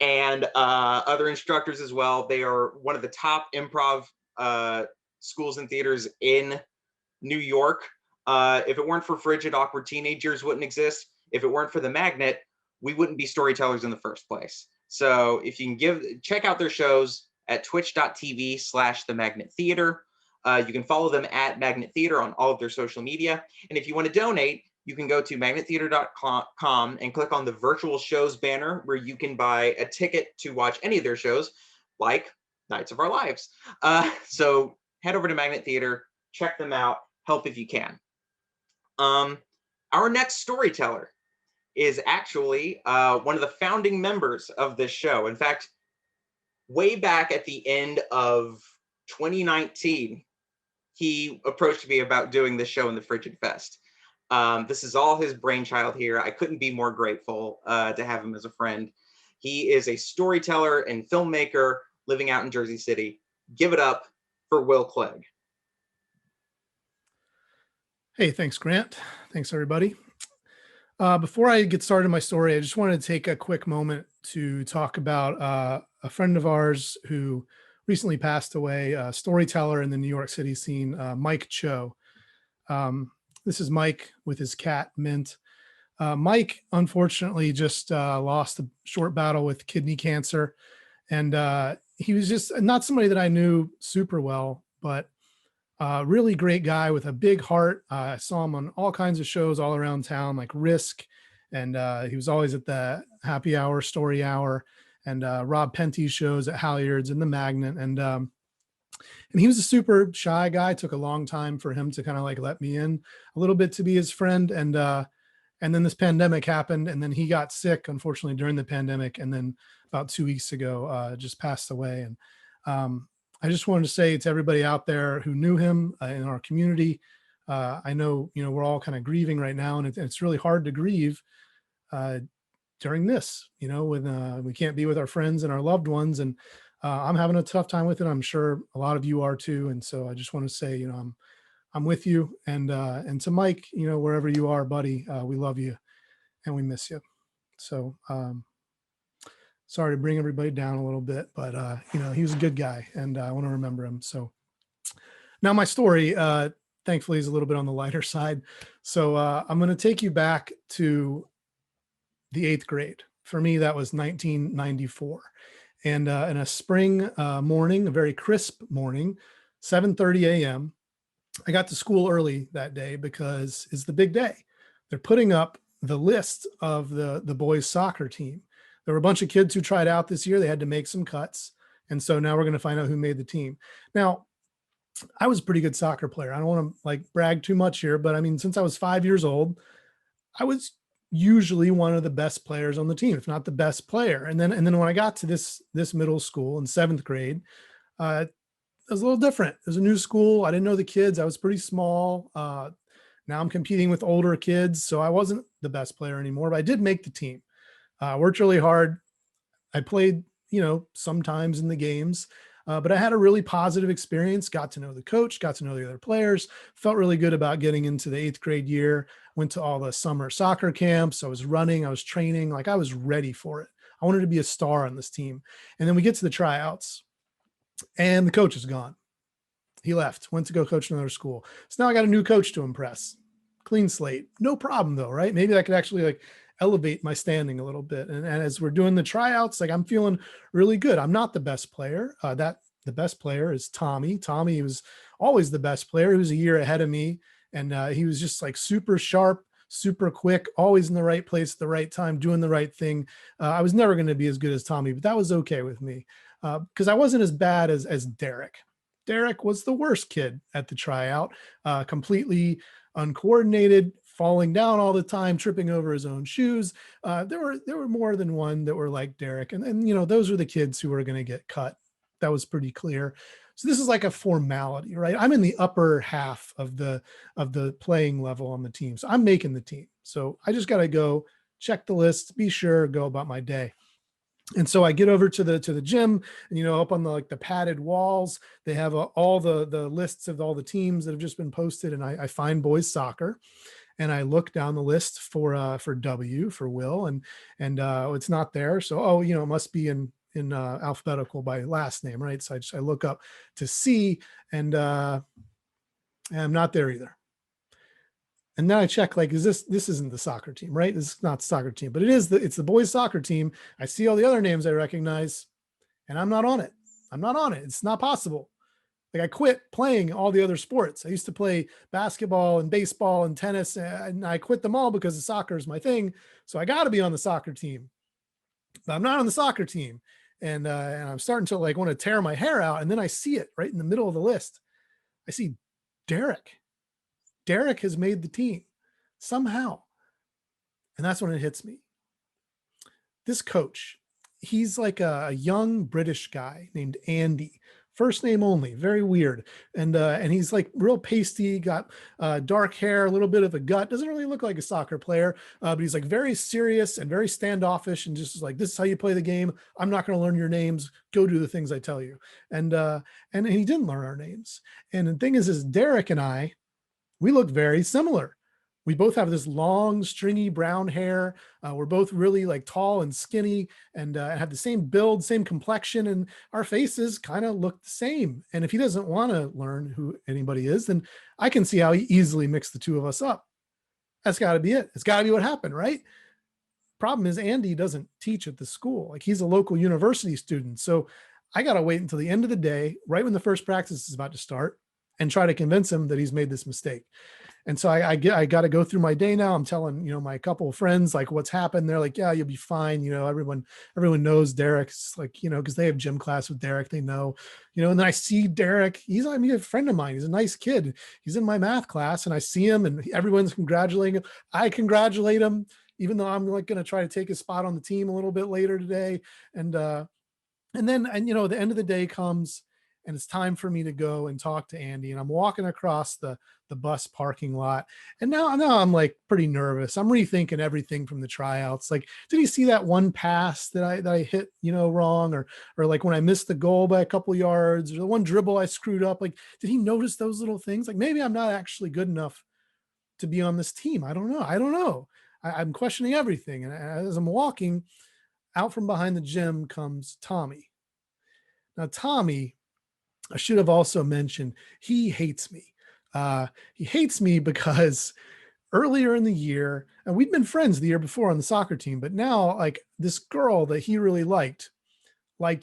and other instructors as well. They are one of the top improv schools and theaters in New York. If it weren't for Frigid, Awkward Teenagers wouldn't exist. If it weren't for the Magnet, we wouldn't be storytellers in the first place. So if you can check out their shows at twitch.tv/The Magnet Theater. You can follow them at Magnet Theater on all of their social media. And if you want to donate, you can go to magnettheater.com and click on the virtual shows banner, where you can buy a ticket to watch any of their shows, like Nights of Our Lives. So head over to Magnet Theater, check them out, help if you can. Our next storyteller is actually one of the founding members of this show. In fact, way back at the end of 2019, he approached me about doing this show in the Frigid Fest. This is all his brainchild here. I couldn't be more grateful to have him as a friend. He is a storyteller and filmmaker living out in Jersey City. Give it up for Will Clegg. Hey, thanks, Grant. Thanks, everybody. Before I get started my story, I just wanted to take a quick moment to talk about a friend of ours who recently passed away, a storyteller in the New York City scene, Mike Cho. This is Mike with his cat, Mint. Mike, unfortunately, just lost a short battle with kidney cancer. And he was just not somebody that I knew super well, but really great guy with a big heart. I saw him on all kinds of shows all around town, like Risk. And he was always at the Happy Hour, Story Hour, and Rob Penty's shows at Halyards and the Magnet. And he was a super shy guy. It took a long time for him to kind of like let me in a little bit to be his friend. And then this pandemic happened, and then he got sick, unfortunately, during the pandemic. And then about 2 weeks ago, just passed away. And I just wanted to say to everybody out there who knew him in our community, I know, we're all kind of grieving right now, and it's really hard to grieve during this, when we can't be with our friends and our loved ones. And I'm having a tough time with it. I'm sure a lot of you are too. And so I just want to say, I'm with you. And to Mike, wherever you are, buddy, we love you and we miss you. So sorry to bring everybody down a little bit, but he was a good guy, and I want to remember him. So now my story, thankfully, is a little bit on the lighter side. So I'm going to take you back to the 8th grade. For me, that was 1994. And in a spring morning, a very crisp morning, 7:30 a.m., I got to school early that day because it's the big day. They're putting up the list of the boys' soccer team. There were a bunch of kids who tried out this year. They had to make some cuts. And so now we're going to find out who made the team. Now, I was a pretty good soccer player. I don't want to brag too much here, but I mean, since I was 5 years old, I was usually one of the best players on the team, if not the best player. And then when I got to this middle school in 7th grade, it was a little different. It was a new school. I didn't know the kids. I was pretty small. Now I'm competing with older kids, so I wasn't the best player anymore, but I did make the team. Worked really hard. I played, sometimes in the games, but I had a really positive experience, got to know the coach, got to know the other players, felt really good about getting into the 8th grade year, went to all the summer soccer camps. I was running, I was training, I was ready for it. I wanted to be a star on this team. And then we get to the tryouts and the coach is gone. He left, went to go coach another school. So now I got a new coach to impress. Clean slate. No problem though, right? Maybe I could actually elevate my standing a little bit. And as we're doing the tryouts, I'm feeling really good. I'm not the best player. The best player is Tommy. Tommy was always the best player. He was a year ahead of me. And he was just super sharp, super quick, always in the right place at the right time, doing the right thing. I was never going to be as good as Tommy, but that was okay with me because I wasn't as bad as Derek. Derek was the worst kid at the tryout, completely uncoordinated, falling down all the time, tripping over his own shoes. There were more than one that were like Derek, and those are the kids who were going to get cut. That was pretty clear. So this is like a formality, right? I'm in the upper half of the playing level on the team, so I'm making the team. So I just got to go check the list, be sure, go about my day. And so I get over to the gym, and up on the padded walls, they have all the lists of all the teams that have just been posted, and I find boys soccer, and I look down the list for W for Will, and it's not there. So it must be in alphabetical by last name, right? So I look up to C, and I'm not there either. And then I check, like, this isn't the soccer team, right? This is not the soccer team, but it's the boys soccer team. I see all the other names I recognize, and I'm not on it. I'm not on it. It's not possible. Like, I quit playing all the other sports. I used to play basketball and baseball and tennis, and I quit them all because soccer is my thing. So I got to be on the soccer team, but I'm not on the soccer team. And I'm starting to like want to tear my hair out. And then I see it right in the middle of the list. I see Derek. Derek has made the team somehow. And that's when it hits me. This coach, he's like a young British guy named Andy, first name only, very weird. And he's like real pasty, got dark hair, a little bit of a gut, doesn't really look like a soccer player, but he's like very serious and very standoffish and just like, this is how you play the game. I'm not going to learn your names. Go do the things I tell you. And he didn't learn our names. And the thing is Derek and I, we look very similar. We both have this long, stringy brown hair. We're both really like tall and skinny, and have the same build, same complexion, and our faces kind of look the same. And if he doesn't want to learn who anybody is, then I can see how he easily mixed the two of us up. That's got to be it. It's got to be what happened, right? Problem is, Andy doesn't teach at the school. Like, he's a local university student. So I got to wait until the end of the day, right when the first practice is about to start, and try to convince him that he's made this mistake. And so I got to go through my day now. I'm telling, my couple of friends, like, what's happened. They're like, yeah, you'll be fine. Everyone knows Derek's, like, because they have gym class with Derek, they know, and then I see Derek, he's a friend of mine. He's a nice kid. He's in my math class, and I see him, and everyone's congratulating him. I congratulate him, even though I'm like going to try to take his spot on the team a little bit later today. And then the end of the day comes, and it's time for me to go and talk to Andy. And I'm walking across the bus parking lot. And now I'm like pretty nervous. I'm rethinking everything from the tryouts. Like, did he see that one pass that I hit, wrong? Or like when I missed the goal by a couple yards, or the one dribble I screwed up? Like, did he notice those little things? Like, maybe I'm not actually good enough to be on this team. I don't know. I'm questioning everything. And as I'm walking out from behind the gym comes Tommy. Now, Tommy, I should have also mentioned, he hates me. He hates me because earlier in the year, and we'd been friends the year before on the soccer team, but now, like, this girl that he really liked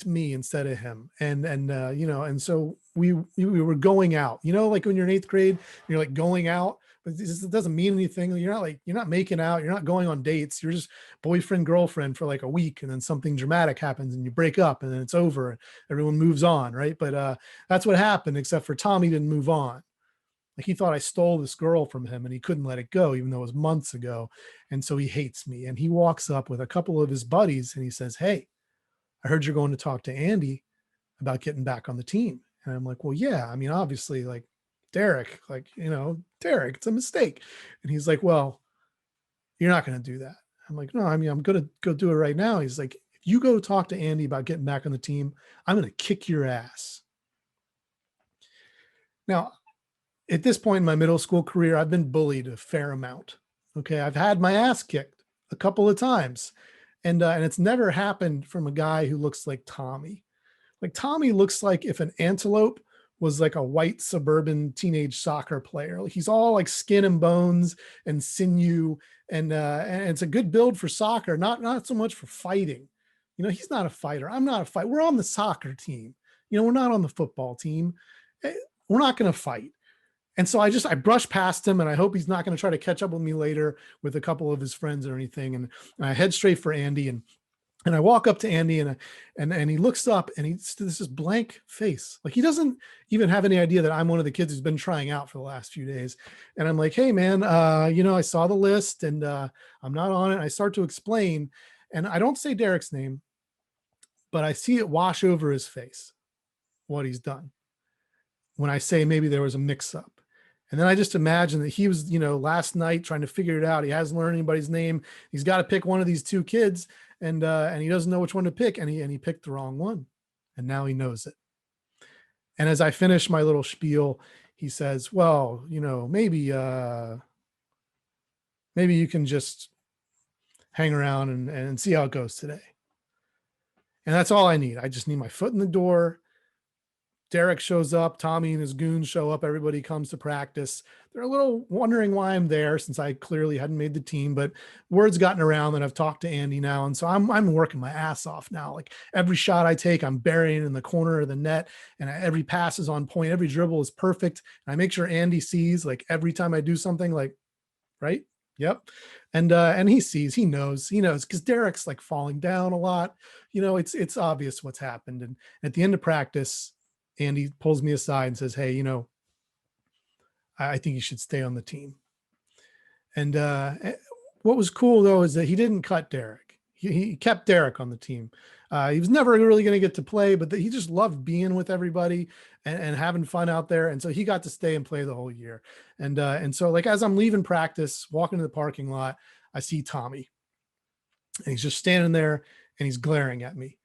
me instead of him. And so we were going out, like when you're in 8th grade, you're like going out, but it doesn't mean anything. You're not making out. You're not going on dates. You're just boyfriend, girlfriend for like a week. And then something dramatic happens and you break up, and then it's over and everyone moves on. Right. But that's what happened, except for Tommy didn't move on. Like, he thought I stole this girl from him, and he couldn't let it go, even though it was months ago. And so he hates me. And he walks up with a couple of his buddies and he says, "Hey, I heard you're going to talk to Andy about getting back on the team." And I'm like, "Well, yeah, I mean, obviously, like, Derek, like, Derek, it's a mistake." And he's like, "Well, you're not going to do that." I'm like, "No, I mean, I'm going to go do it right now." He's like, "If you go talk to Andy about getting back on the team, I'm going to kick your ass." Now, at this point in my middle school career, I've been bullied a fair amount. Okay. I've had my ass kicked a couple of times, and it's never happened from a guy who looks like Tommy. Like, Tommy looks like if an antelope was like a white suburban teenage soccer player. Like, he's all like skin and bones and sinew, and it's a good build for soccer, not so much for fighting. He's not a fighter. I'm not a fighter. We're on the soccer team. We're not on the football team. We're not going to fight. And so I brush past him, and I hope he's not going to try to catch up with me later with a couple of his friends or anything. And I head straight for Andy, and I walk up to Andy, and he looks up, and he's this blank face. Like he doesn't even have any idea that I'm one of the kids who's been trying out for the last few days. And I'm like, hey man, I saw the list, and I'm not on it. I start to explain, and I don't say Derek's name, but I see it wash over his face, what he's done. When I say maybe there was a mix up. And then I just imagine that he was, last night trying to figure it out. He hasn't learned anybody's name. He's got to pick one of these two kids, and he doesn't know which one to pick, and he picked the wrong one, and now he knows it. And as I finish my little spiel, he says, well, maybe you can just hang around and see how it goes today. And that's all I need. I just need my foot in the door. Derek shows up, Tommy and his goons show up, everybody comes to practice. They're a little wondering why I'm there, since I clearly hadn't made the team, but word's gotten around that I've talked to Andy now. And so I'm working my ass off now. Like every shot I take, I'm burying in the corner of the net, and every pass is on point. Every dribble is perfect. And I make sure Andy sees, like, every time I do something, like, right. Yep. And he sees, he knows, because Derek's like falling down a lot. It's obvious what's happened. And at the end of practice, Andy pulls me aside and says, hey, I think you should stay on the team. And what was cool, though, is that he didn't cut Derek. He kept Derek on the team. He was never really going to get to play, but he just loved being with everybody and having fun out there. And so he got to stay and play the whole year. And so, like, as I'm leaving practice, walking to the parking lot, I see Tommy. And he's just standing there, and he's glaring at me.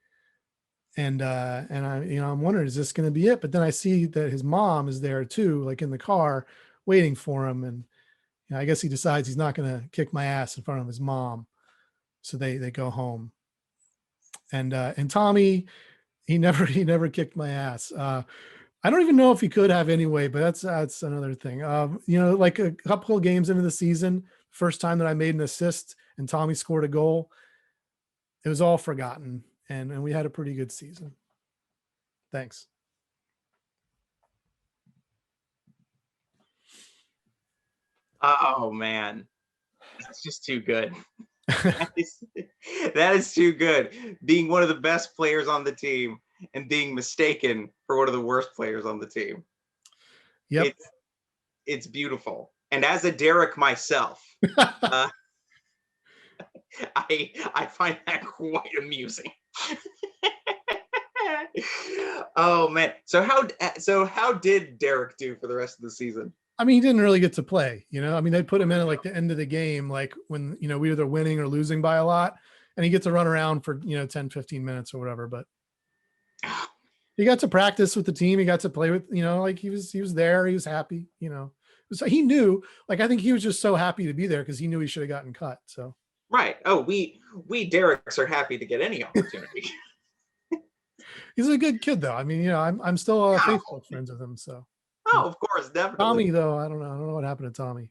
And I'm wondering, is this going to be it? But then I see that his mom is there too, like in the car waiting for him. And I guess he decides he's not going to kick my ass in front of his mom. So they go home. And Tommy, he never kicked my ass. I don't even know if he could have anyway, but that's another thing. Like a couple of games into the season, first time that I made an assist and Tommy scored a goal, it was all forgotten. And we had a pretty good season. Thanks. Oh man, that's just too good. That is too good. Being one of the best players on the team and being mistaken for one of the worst players on the team. Yep. It's beautiful. And as a Derek myself, I find that quite amusing. Oh man. So how did Derek do for the rest of the season? I mean, he didn't really get to play, they put him in at like the end of the game, like when, we were either winning or losing by a lot, and he gets to run around for, 10, 15 minutes or whatever. But he got to practice with the team. He got to play with, like he was there. He was happy, so he knew, like, I think he was just so happy to be there because he knew he should have gotten cut. So. Right. Oh, we Derek's are happy to get any opportunity. He's a good kid, though. I mean, I'm still Facebook friends with him. So. Oh, of course, definitely. Tommy, though, I don't know what happened to Tommy.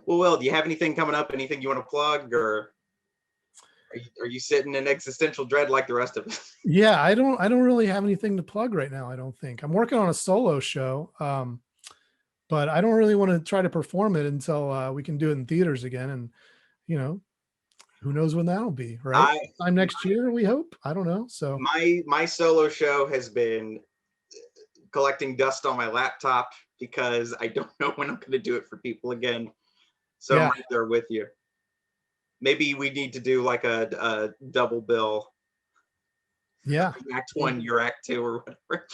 Well, Will, do you have anything coming up? Anything you want to plug, or are you sitting in existential dread like the rest of us? Yeah, I don't really have anything to plug right now. I don't think. I'm working on a solo show, but I don't really want to try to perform it until we can do it in theaters again. And who knows when that'll be? Right, time next year, we hope. I don't know. So my solo show has been collecting dust on my laptop because I don't know when I'm going to do it for people again. So yeah. I'm right there with you. Maybe we need to do like a double bill. Yeah. Act 1, your Act 2 or whatever.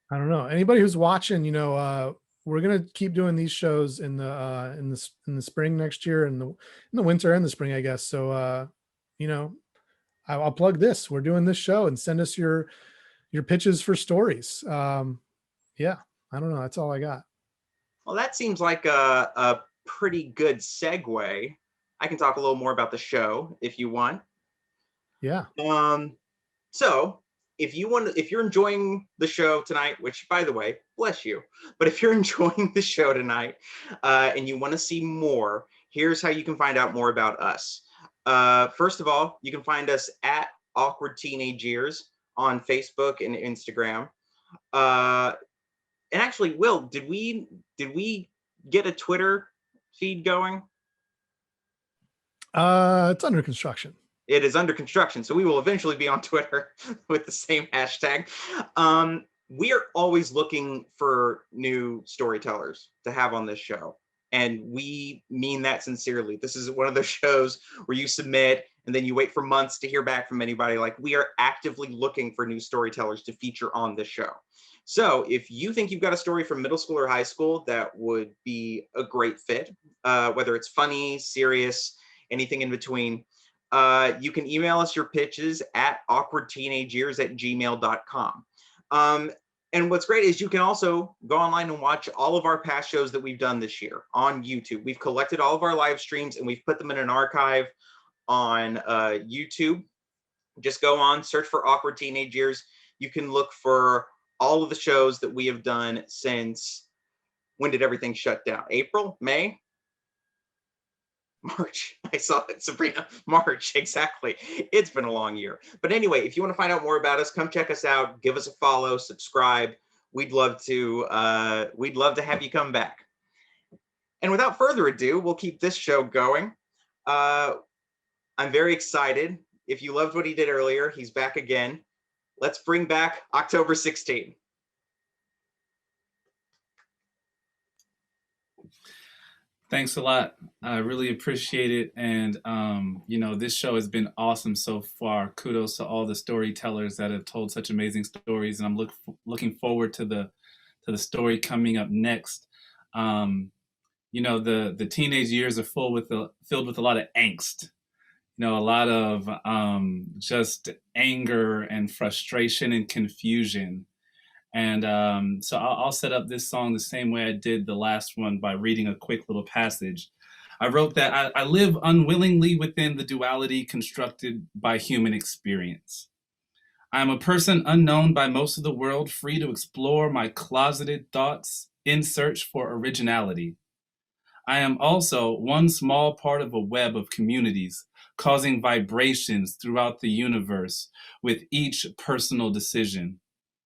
I don't know. Anybody who's watching, we're going to keep doing these shows in the spring next year, and in the winter and the spring, I guess. So, I'll plug this. We're doing this show, and send us your pitches for stories. Yeah, I don't know. That's all I got. Well, that seems like a pretty good segue. I can talk a little more about the show if you want. Yeah. So if you're enjoying the show tonight, which, by the way, bless you, but if you're enjoying the show tonight and you want to see more, here's how you can find out more about us. First of all, you can find us at Awkward Teenage Years on Facebook and Instagram. And actually, Will, did we get a Twitter feed going? It's under construction. It is under construction, so we will eventually be on Twitter with the same hashtag. We are always looking for new storytellers to have on this show, and we mean that sincerely. This is one of those shows where you submit and then you wait for months to hear back from anybody. Like, we are actively looking for new storytellers to feature on this show. So if you think you've got a story from middle school or high school that would be a great fit, whether it's funny, serious, anything in between, you can email us your pitches at awkwardteenageyears@gmail.com. And what's great is you can also go online and watch all of our past shows that we've done this year on YouTube. We've collected all of our live streams and we've put them in an archive on YouTube. Just go on, search for Awkward Teenage Years. You can look for all of the shows that we have done since, when did everything shut down? April? May? March. I saw it, Sabrina. March, exactly. It's been a long year. But anyway, if you want to find out more about us, come check us out. Give us a follow, subscribe. We'd love to have you come back. And without further ado, we'll keep this show going. I'm very excited. If you loved what he did earlier, he's back again. Let's bring back October 16. Thanks a lot. I really appreciate it. And, this show has been awesome so far. Kudos to all the storytellers that have told such amazing stories. And I'm looking forward to the story coming up next. The teenage years are filled with a lot of angst, a lot of just anger and frustration and confusion. And so I'll set up this song the same way I did the last one by reading a quick little passage. I wrote that I live unwillingly within the duality constructed by human experience. I am a person unknown by most of the world, free to explore my closeted thoughts in search for originality. I am also one small part of a web of communities, causing vibrations throughout the universe with each personal decision.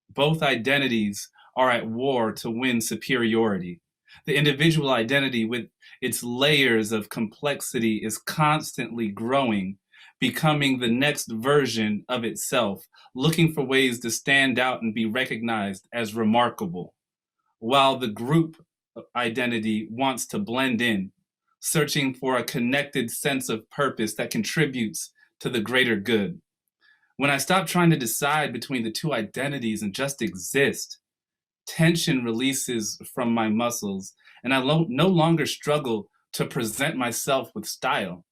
Both identities are at war to win superiority. The individual identity with its layers of complexity is constantly growing, becoming the next version of itself, looking for ways to stand out and be recognized as remarkable, while the group identity wants to blend in, searching for a connected sense of purpose that contributes to the greater good. When I stop trying to decide between the two identities and just exist, tension releases from my muscles, and I no longer struggle to present myself with style.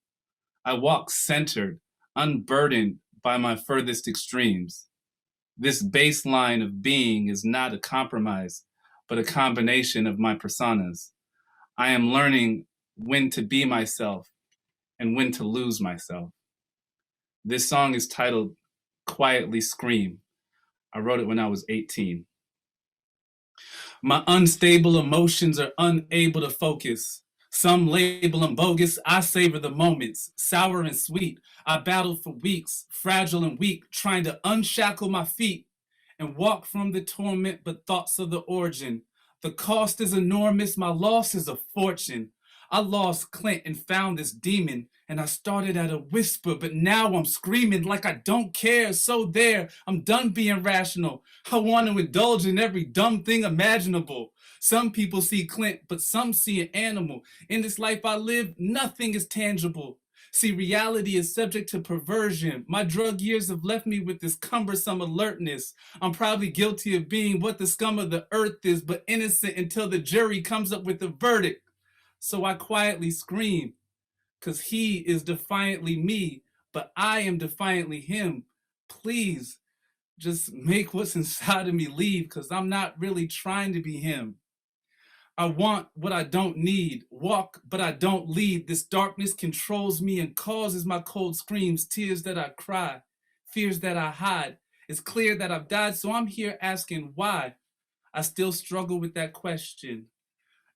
I walk centered, unburdened by my furthest extremes. This baseline of being is not a compromise, but a combination of my personas. I am learning when to be myself and when to lose myself. This song is titled Quietly Scream. I wrote it when I was 18. My unstable emotions are unable to focus. Some label them bogus. I savor the moments, sour and sweet. I battled for weeks, fragile and weak, trying to unshackle my feet and walk from the torment, but thoughts of the origin. The cost is enormous. My loss is a fortune. I lost Clint and found this demon, and I started at a whisper, but now I'm screaming like I don't care. So there, I'm done being rational. I want to indulge in every dumb thing imaginable. Some people see Clint, but some see an animal. In this life I live, nothing is tangible. See, reality is subject to perversion. My drug years have left me with this cumbersome alertness. I'm probably guilty of being what the scum of the earth is, but innocent until the jury comes up with a verdict. So I quietly scream, because he is defiantly me, but I am defiantly him. Please, just make what's inside of me leave, because I'm not really trying to be him. I want what I don't need, walk but I don't lead. This darkness controls me and causes my cold screams, tears that I cry, fears that I hide. It's clear that I've died, so I'm here asking why. I still struggle with that question.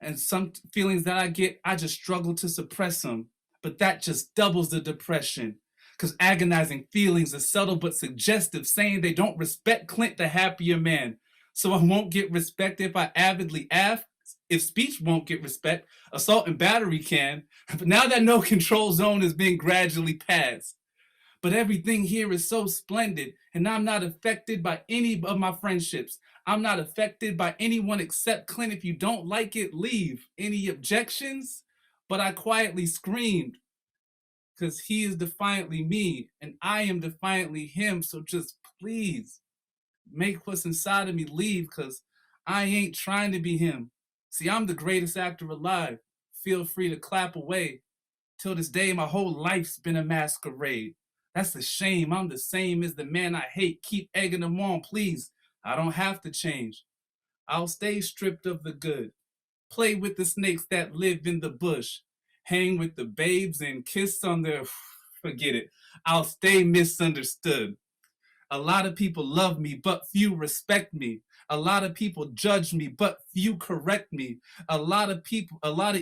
And some feelings that I get, I just struggle to suppress them. But that just doubles the depression. Because agonizing feelings are subtle but suggestive, saying they don't respect Clint, the happier man. so I won't get respect if I avidly ask. If speech won't get respect, assault and battery can. But now that no control zone is being gradually passed. But everything here is so splendid, and I'm not affected by any of my friendships. I'm not affected by anyone except Clint. If you don't like it, leave. Any objections? But I quietly screamed, because he is defiantly me, and I am defiantly him. So just please make what's inside of me leave, because I ain't trying to be him. See, I'm the greatest actor alive. Feel free to clap away. Till this day, my whole life's been a masquerade. That's a shame. I'm the same as the man I hate. Keep egging them on, please. I don't have to change. I'll stay stripped of the good. Play with the snakes that live in the bush. Hang with the babes and kiss on their... Forget it. I'll stay misunderstood. A lot of people love me, but few respect me. A lot of people judge me, but few correct me. A lot of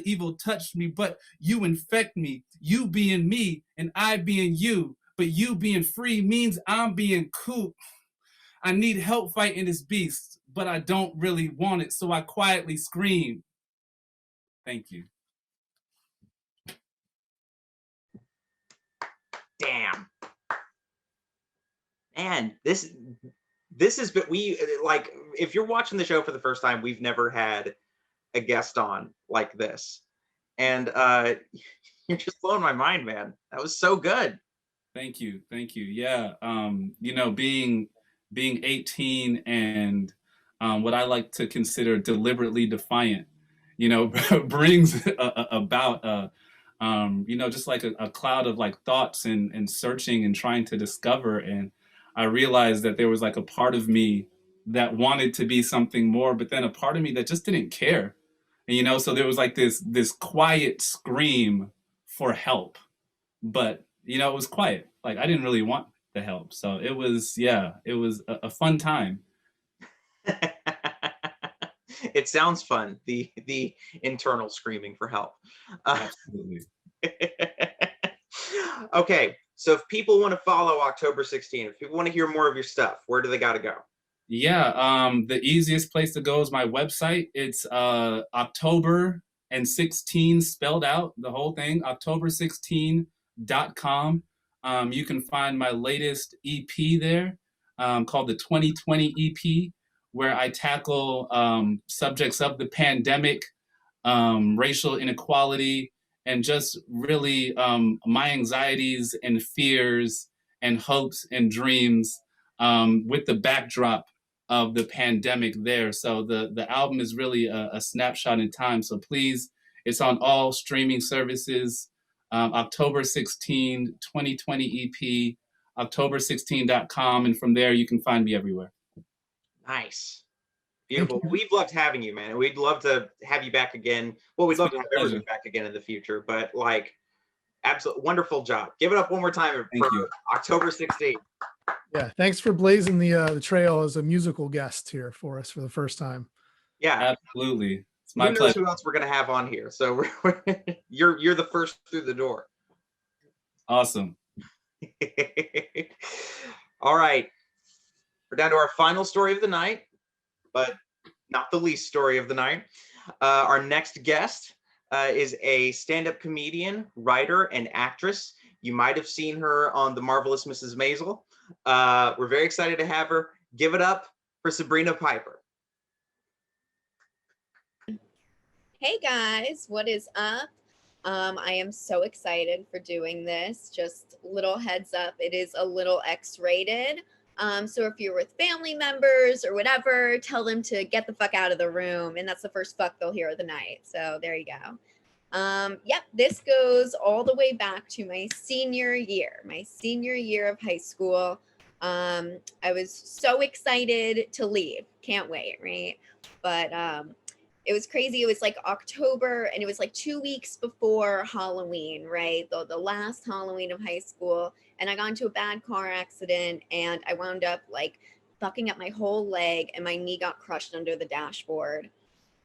evil touch me, but you infect me. You being me and I being you, but you being free means I'm being cool. I need help fighting this beast, but I don't really want it, so I quietly scream. Thank you. Damn. Man, this is, but we, like, if you're watching the show for the first time, we've never had a guest on like this. And you're just blowing my mind, man. That was so good. Thank you. Yeah. You know, being 18 and what I like to consider deliberately defiant, you know, brings about you know, just like a cloud of like thoughts and searching and trying to discover. And I realized that there was like a part of me that wanted to be something more, but then a part of me that just didn't care. And, you know, so there was like this quiet scream for help, but you know, it was quiet. Like I didn't really want the help. So it was, yeah, it was a fun time. It sounds fun. The internal screaming for help. Absolutely. Okay, so if people want to follow October 16th, if people want to hear more of your stuff, where do they got to go? Yeah, the easiest place to go is my website. It's October and 16 spelled out, the whole thing, october16.com. You can find my latest EP there, called the 2020 EP, where I tackle subjects of the pandemic, racial inequality, and just really my anxieties and fears and hopes and dreams with the backdrop of the pandemic there. So the album is really a snapshot in time. So please, it's on all streaming services. October 16, 2020 EP, october16.com. And from there, you can find me everywhere. Nice. Beautiful. We've loved having you, man. And we'd love to have you back again. Well, we'd love to have everyone back again in the future, but like, absolute wonderful job. Give it up one more time for October 16th. Yeah, thanks for blazing the trail as a musical guest here for us for the first time. Yeah, absolutely. It's my pleasure. Who knows who else we're gonna have on here? So you're the first through the door. Awesome. All right, we're down to our final story of the night, but not the least story of the night. Our next guest is a stand-up comedian, writer, and actress. You might have seen her on The Marvelous Mrs. Maisel. We're very excited to have her. Give it up for Sabrina Piper. Hey guys, what is up? I am so excited for doing this. Just little heads up, it is a little X-rated. So if you're with family members or whatever, tell them to get the fuck out of the room. And that's the first fuck they'll hear of the night. So there you go. Yep, this goes all the way back to my senior year of high school. I was so excited to leave. Can't wait, right? But it was crazy. It was like October, and it was like 2 weeks before Halloween, right? The last Halloween of high school. And I got into a bad car accident, and I wound up like fucking up my whole leg, and my knee got crushed under the dashboard.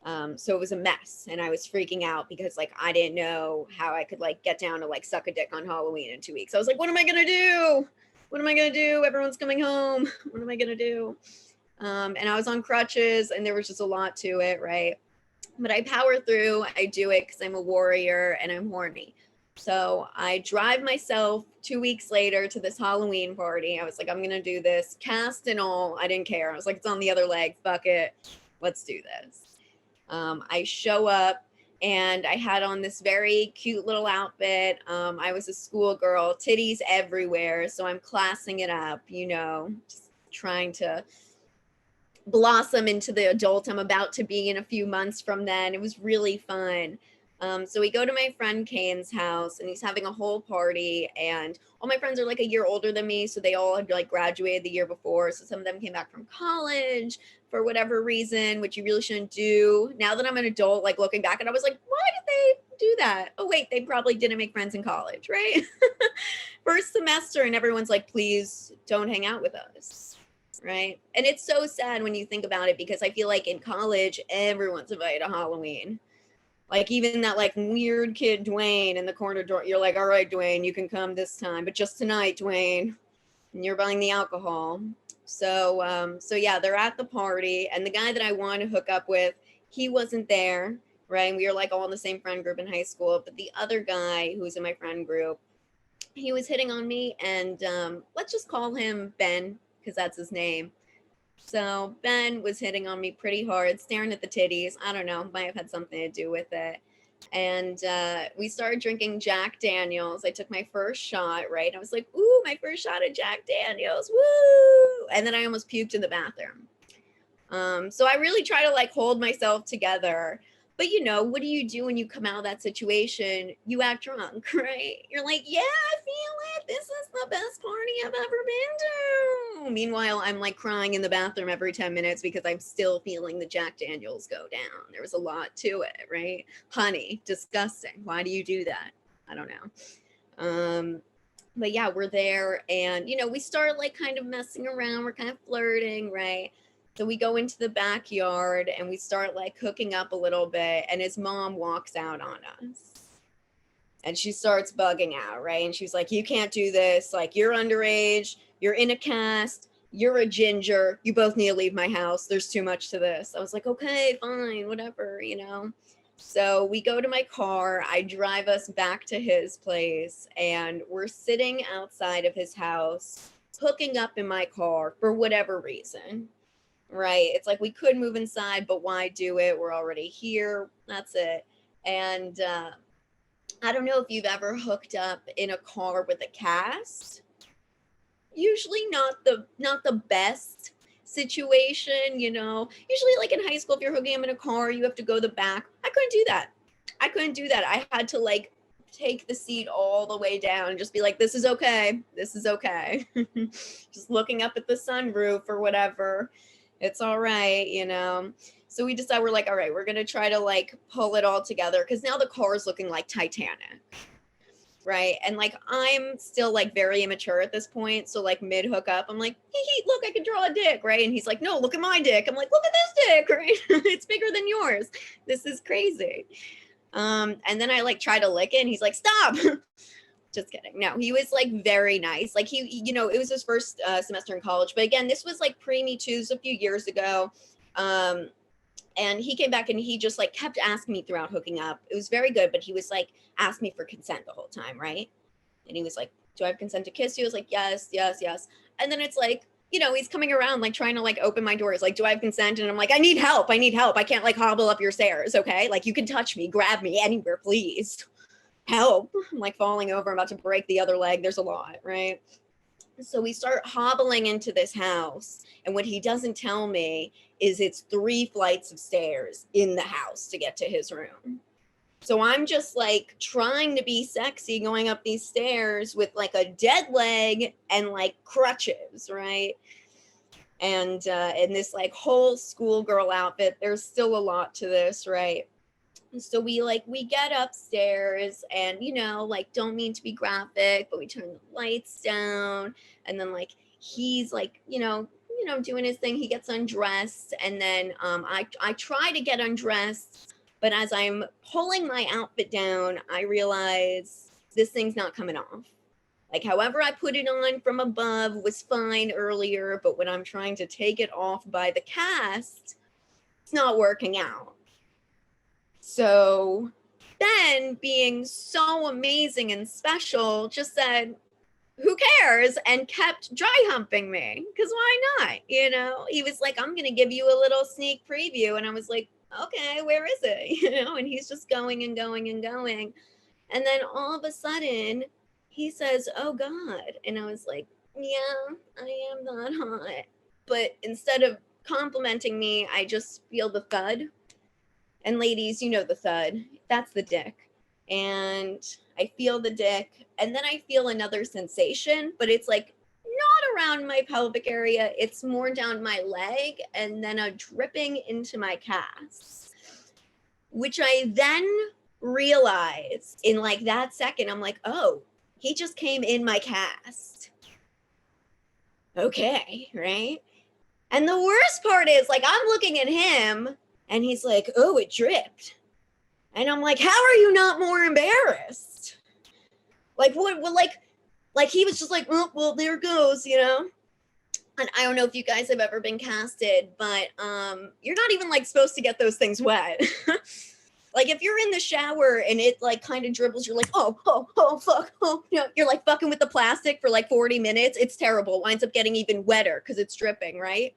So it was a mess, and I was freaking out because like I didn't know how I could like get down to like suck a dick on Halloween in 2 weeks. I was like, what am I gonna do? Everyone's coming home. What am I gonna do? And I was on crutches and there was just a lot to it, right? But I power through, I do it because I'm a warrior and I'm horny. So I drive myself 2 weeks later to this Halloween party. I was like, I'm going to do this, cast and all. I didn't care. I was like, it's on the other leg. Fuck it. Let's do this. I show up and I had on this very cute little outfit. I was a schoolgirl, titties everywhere. So I'm classing it up, you know, just trying to blossom into the adult I'm about to be in a few months from then. It was really fun. So we go to my friend Kane's house and he's having a whole party, and all my friends are like a year older than me. So they all had like graduated the year before. So some of them came back from college for whatever reason, which you really shouldn't do. Now that I'm an adult, like looking back, and I was like, why did they do that? Oh wait, they probably didn't make friends in college, right? First semester, and everyone's like, please don't hang out with us. Right. And it's so sad when you think about it, because I feel like in college, everyone's invited to Halloween. Like even that like weird kid, Dwayne, in the corner door, you're like, all right, Dwayne, you can come this time, but just tonight, Dwayne, and you're buying the alcohol. So yeah, they're at the party, and the guy that I wanted to hook up with, he wasn't there. Right. We were like all in the same friend group in high school. But the other guy who was in my friend group, he was hitting on me, and let's just call him Ben, because that's his name. So Ben was hitting on me pretty hard, staring at the titties. I don't know, might have had something to do with it. And we started drinking Jack Daniels. I took my first shot, right? I was like, ooh, my first shot of Jack Daniels, woo! And then I almost puked in the bathroom. So I really try to like hold myself together. But you know, what do you do when you come out of that situation? You act drunk, right? You're like, yeah, I feel it. This is the best party I've ever been to. Meanwhile, I'm like crying in the bathroom every 10 minutes because I'm still feeling the Jack Daniels go down. There was a lot to it, right? Honey, disgusting. Why do you do that? I don't know. But yeah, we're there, and you know, we start like kind of messing around. We're kind of flirting, right? So we go into the backyard and we start like hooking up a little bit, and his mom walks out on us. And she starts bugging out, right? And she's like, you can't do this. Like, you're underage, you're in a cast, you're a ginger, you both need to leave my house. There's too much to this. I was like, okay, fine, whatever, you know? So we go to my car, I drive us back to his place, and we're sitting outside of his house, hooking up in my car for whatever reason. Right. It's like we could move inside, but why do it? We're already here. That's it. And I don't know if you've ever hooked up in a car with a cast. Usually not the best situation, you know. Usually like in high school, if you're hooking up in a car, you have to go the back. I couldn't do that. I had to like take the seat all the way down and just be like, this is okay. This is okay. Just looking up at the sunroof or whatever. It's all right, you know. So we decide, we're like, all right, we're gonna try to like pull it all together, because now the car is looking like Titanic, right? And like I'm still like very immature at this point, so like mid hookup, I'm like, hee, look, I can draw a dick, right? And he's like, no, look at my dick. I'm like, look at this dick, right? It's bigger than yours. This is crazy. And then I like try to lick it, and he's like, stop. Just kidding. No, he was like very nice. Like he, you know, it was his first semester in college. But again, this was like pre-Me Too's a few years ago. And he came back and he just like kept asking me throughout hooking up. It was very good, but he was like, asked me for consent the whole time, right? And he was like, do I have consent to kiss you? I was like, yes, yes, yes. And then it's like, you know, he's coming around like trying to like open my doors. Like, do I have consent? And I'm like, I need help. I need help. I can't like hobble up your stairs. Okay. Like you can touch me, grab me anywhere, please. Help. I'm like falling over. I'm about to break the other leg. There's a lot, right? So we start hobbling into this house. And what he doesn't tell me is it's 3 flights of stairs in the house to get to his room. So I'm just like trying to be sexy going up these stairs with like a dead leg and like crutches, right? And in this like whole schoolgirl outfit, there's still a lot to this, right? So we get upstairs, and you know, like, don't mean to be graphic, but we turn the lights down, and then like he's like, you know, doing his thing. He gets undressed, and then I try to get undressed, but as I'm pulling my outfit down, I realize this thing's not coming off. Like however I put it on from above was fine earlier, but when I'm trying to take it off by the cast, it's not working out. So Ben, being so amazing and special, just said, who cares? And kept dry humping me. Because why not? You know, he was like, I'm going to give you a little sneak preview. And I was like, okay, where is it? You know, and he's just going and going and going. And then all of a sudden, he says, oh God. And I was like, yeah, I am that hot. But instead of complimenting me, I just feel the thud. And ladies, you know the thud. That's the dick. And I feel the dick. And then I feel another sensation, but it's like not around my pelvic area. It's more down my leg and then a dripping into my calves, which I then realized in like that second, I'm like, oh, he just came in my cast. Okay, right? And the worst part is like, I'm looking at him and he's like, oh, it dripped. And I'm like, how are you not more embarrassed? Like, what like he was just like, oh, well, there goes, you know? And I don't know if you guys have ever been casted, but you're not even like supposed to get those things wet. Like if you're in the shower and it like kind of dribbles, you're like, oh, fuck, oh, you know, you're like fucking with the plastic for like 40 minutes. It's terrible. Winds up getting even wetter because it's dripping, right?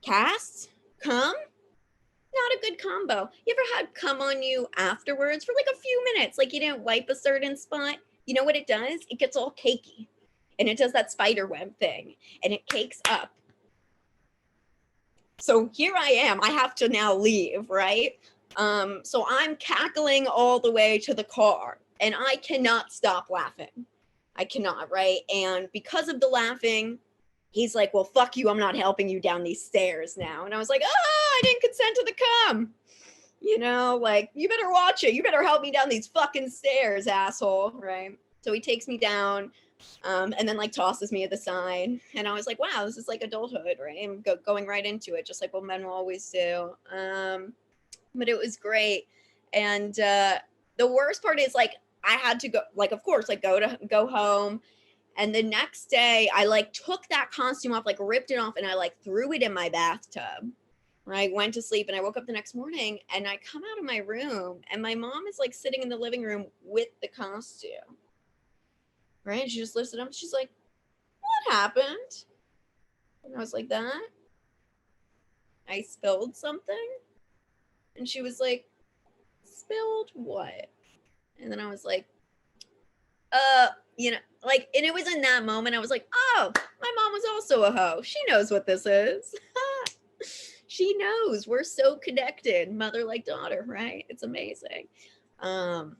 Casts? Cum? Not a good combo. You ever had cum on you afterwards for like a few minutes? Like you didn't wipe a certain spot? You know what it does? It gets all cakey. And it does that spider web thing. And it cakes up. So here I am. I have to now leave, right? So I'm cackling all the way to the car. And I cannot stop laughing. I cannot, right? And because of the laughing, he's like, well, fuck you. I'm not helping you down these stairs now. And I was like, I didn't consent to the cum. You know, like, you better watch it. You better help me down these fucking stairs, asshole, right? So he takes me down and then, like, tosses me at the side. And I was like, wow, this is, like, adulthood, right? I'm going right into it, just like what men will always do. But it was great. And the worst part is, like, I had to go, like, of course, like, go home. And the next day I like took that costume off, like ripped it off and I like threw it in my bathtub. Right. Went to sleep and I woke up the next morning and I come out of my room and my mom is like sitting in the living room with the costume. Right. And she just lifts it up. She's like, what happened? And I was like, that I spilled something. And she was like, spilled what? And then I was like, you know, like, and it was in that moment I was like, oh, my mom was also a hoe. She knows what this is. She knows. We're so connected, mother like daughter, right? It's amazing. And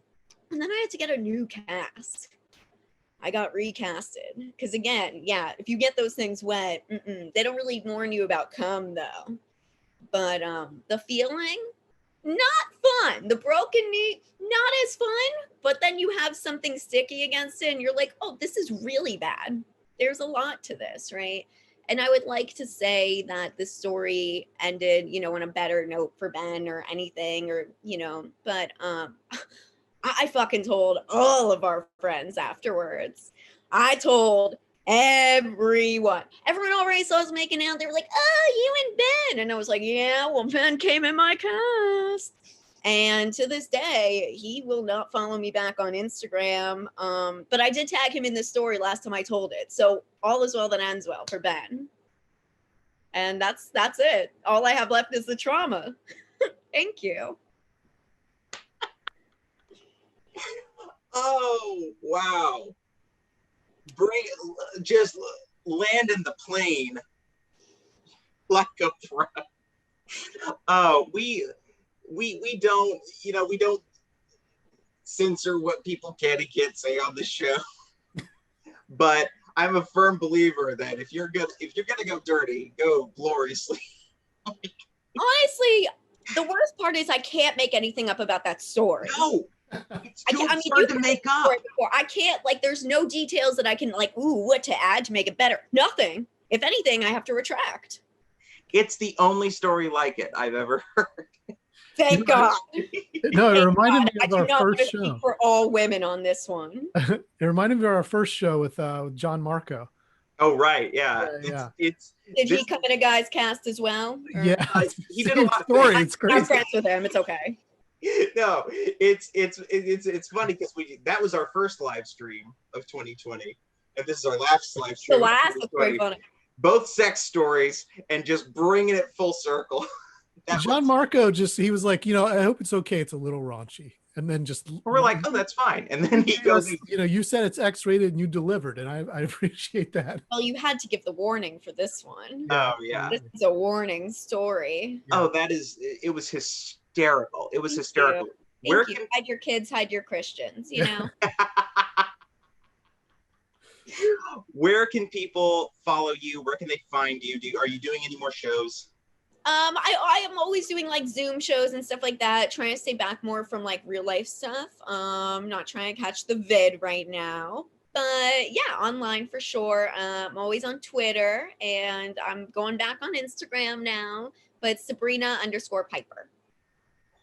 then I had to get a new cast. I got recasted because again, yeah, if you get those things wet, they don't really warn you about cum though. But the feeling, not fun. The broken knee, not as fun, but then you have something sticky against it and you're like, oh, this is really bad. There's a lot to this, right? And I would like to say that this story ended, you know, on a better note for Ben or anything or, you know, but I fucking told all of our friends afterwards. I told everyone already saw us making out. They were like, oh, you and Ben. And I was like, yeah, well, Ben came in my cast. And to this day, he will not follow me back on Instagram. But I did tag him in this story last time I told it. So all is well that ends well for Ben. And that's it. All I have left is the trauma. Thank you. Oh, wow. Just land in the plane like a pro. Oh, we don't, you know, we don't censor what people can and can't say on the show. But I'm a firm believer that if you're gonna go dirty, go gloriously. Honestly, the worst part is I can't make anything up about that story. No. It's too absurd to make up. I can't, like, there's no details that I can, like, what to add to make it better. Nothing. If anything, I have to retract. It's the only story like it I've ever heard. Thank God. No, it Thank reminded God. me I of do our not want to first speak show. for all women on this one. It reminded me of our first show with John Marco. Oh, right. Yeah. Yeah. It's Did this, he come in a guy's cast as well? Or- Yeah, he did a same lot of story. things. It's I'm crazy. friends with him. It's okay. No, it's funny because that was our first live stream of 2020, and this is our last live The stream. of last was 2020. pretty funny. Both sex stories and just bringing it full circle. John Marco he was like, I hope it's okay. It's a little raunchy. And then We're like, oh, that's fine. And then he goes, you said it's X-rated and you delivered, and I appreciate that. Well, you had to give the warning for this one. oh yeah. This is a warning story. Oh, it was hysterical. It was Thank hysterical. you. Where Thank can you. Hide your kids, hide your Christians, you know? where can people follow you? Where can they find you? Are you doing any more shows? I am always doing like Zoom shows and stuff like that, trying to stay back more from like real life stuff. Not trying to catch the vid right now. But yeah, online for sure. I'm always on Twitter, and I'm going back on Instagram now, but Sabrina_Piper.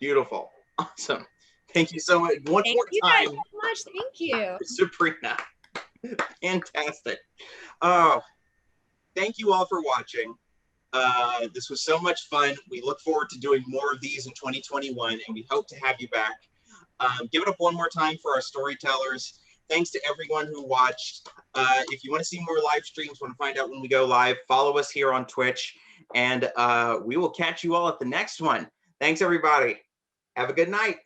Beautiful. Awesome. Thank you so much. One Thank more you guys time, so much. Thank you. Sabrina. Fantastic. Oh, thank you all for watching. This was so much fun. We look forward to doing more of these in 2021, and we hope to have you back. Give it up one more time for our storytellers. Thanks to everyone who watched. If you want to see more live streams, want to find out when we go live, follow us here on Twitch, and we will catch you all at the next one. Thanks, everybody. Have a good night.